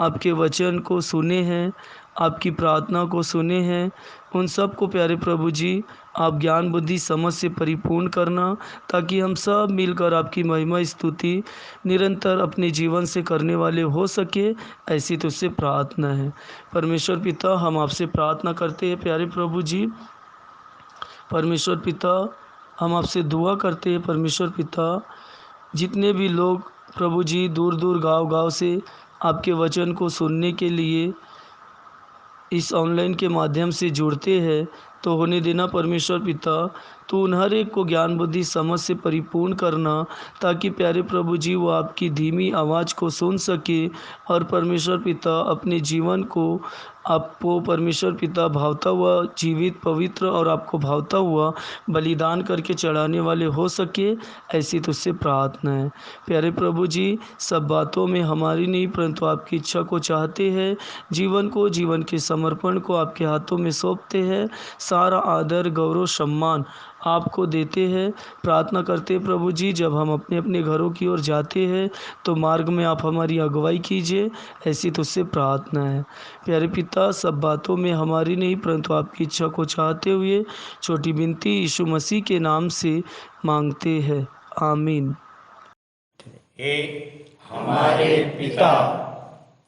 आपके वचन को सुने हैं, आपकी प्रार्थना को सुने हैं, उन सब को प्यारे प्रभु जी आप ज्ञान बुद्धि समझ से परिपूर्ण करना, ताकि हम सब मिलकर आपकी महिमा स्तुति निरंतर अपने जीवन से करने वाले हो सके, ऐसी तुझसे प्रार्थना है परमेश्वर पिता। हम आपसे प्रार्थना करते हैं प्यारे प्रभु जी। परमेश्वर पिता, हम आपसे दुआ करते हैं परमेश्वर पिता, जितने भी लोग प्रभु जी दूर दूर गांव से आपके वचन को सुनने के लिए इस ऑनलाइन के माध्यम से जुड़ते हैं, तो होने देना परमेश्वर पिता, तो उन हर एक को ज्ञान बुद्धि समझ से परिपूर्ण करना, ताकि प्यारे प्रभु जी वो आपकी धीमी आवाज़ को सुन सके और परमेश्वर पिता अपने जीवन को आपको परमेश्वर पिता भावता हुआ जीवित पवित्र और आपको भावता हुआ बलिदान करके चढ़ाने वाले हो सके, ऐसी तुझसे प्रार्थना है प्यारे प्रभु जी। सब बातों में हमारी नहीं परंतु आपकी इच्छा को चाहते हैं, जीवन को, जीवन के समर्पण को आपके हाथों में सौंपते हैं, सारा आदर गौरव सम्मान आपको देते हैं। प्रार्थना करते हैं प्रभु जी, जब हम अपने अपने घरों की ओर जाते हैं तो मार्ग में आप हमारी अगुवाई कीजिए, ऐसी तुझसे प्रार्थना है प्यारे पिता। सब बातों में हमारी नहीं परंतु आपकी इच्छा को चाहते हुए छोटी विनती यीशु मसीह के नाम से मांगते हैं, आमीन।
हे हमारे पिता,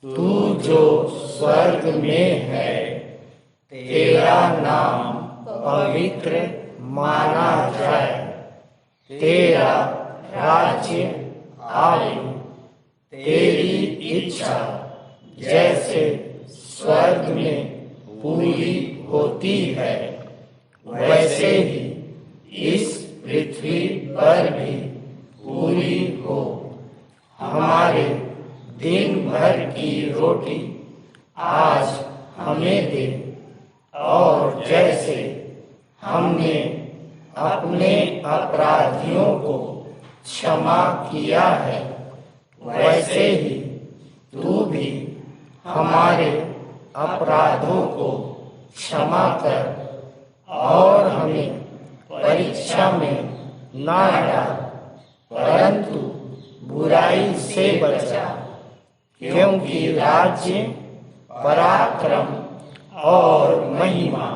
तू जो स्वर्ग में है, तेरा नाम पवित्र माना जाए, तेरा राज्य आए, तेरी इच्छा जैसे स्वर्ग में पूरी होती है वैसे ही इस पृथ्वी पर भी पूरी हो। हमारे दिन भर की रोटी आज हमें दे, और जैसे हमने अपने अपराधियों को क्षमा किया है वैसे ही तू भी हमारे अपराधों को क्षमा कर, और हमें परीक्षा में ना डाल परंतु बुराई से बचा, क्योंकि राज्य, पराक्रम और महिमा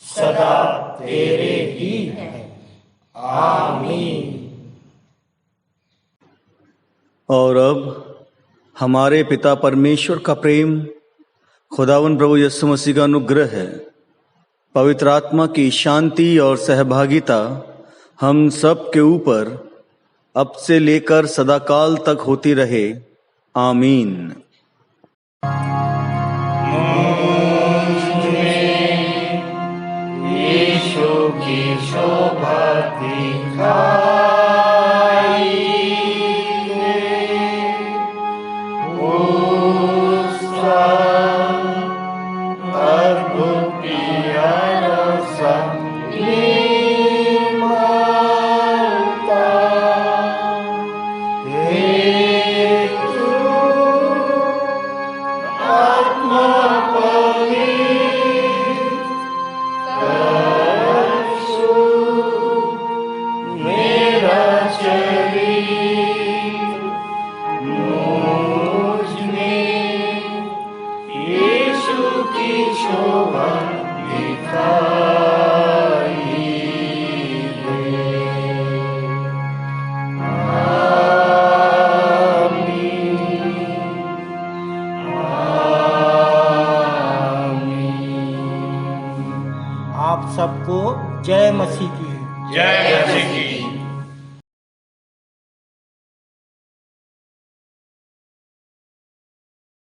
सदा तेरे ही हैं, आमीन।
और अब हमारे पिता परमेश्वर का प्रेम, खुदावन प्रभु यीशु मसीह का अनुग्रह है, पवित्र आत्मा की शांति और सहभागिता हम सब के ऊपर अब से लेकर सदाकाल तक होती रहे, आमीन।
यीशु की शोभा दिखाई मेरा
सबको जय मसीह की।
जय मसीह की।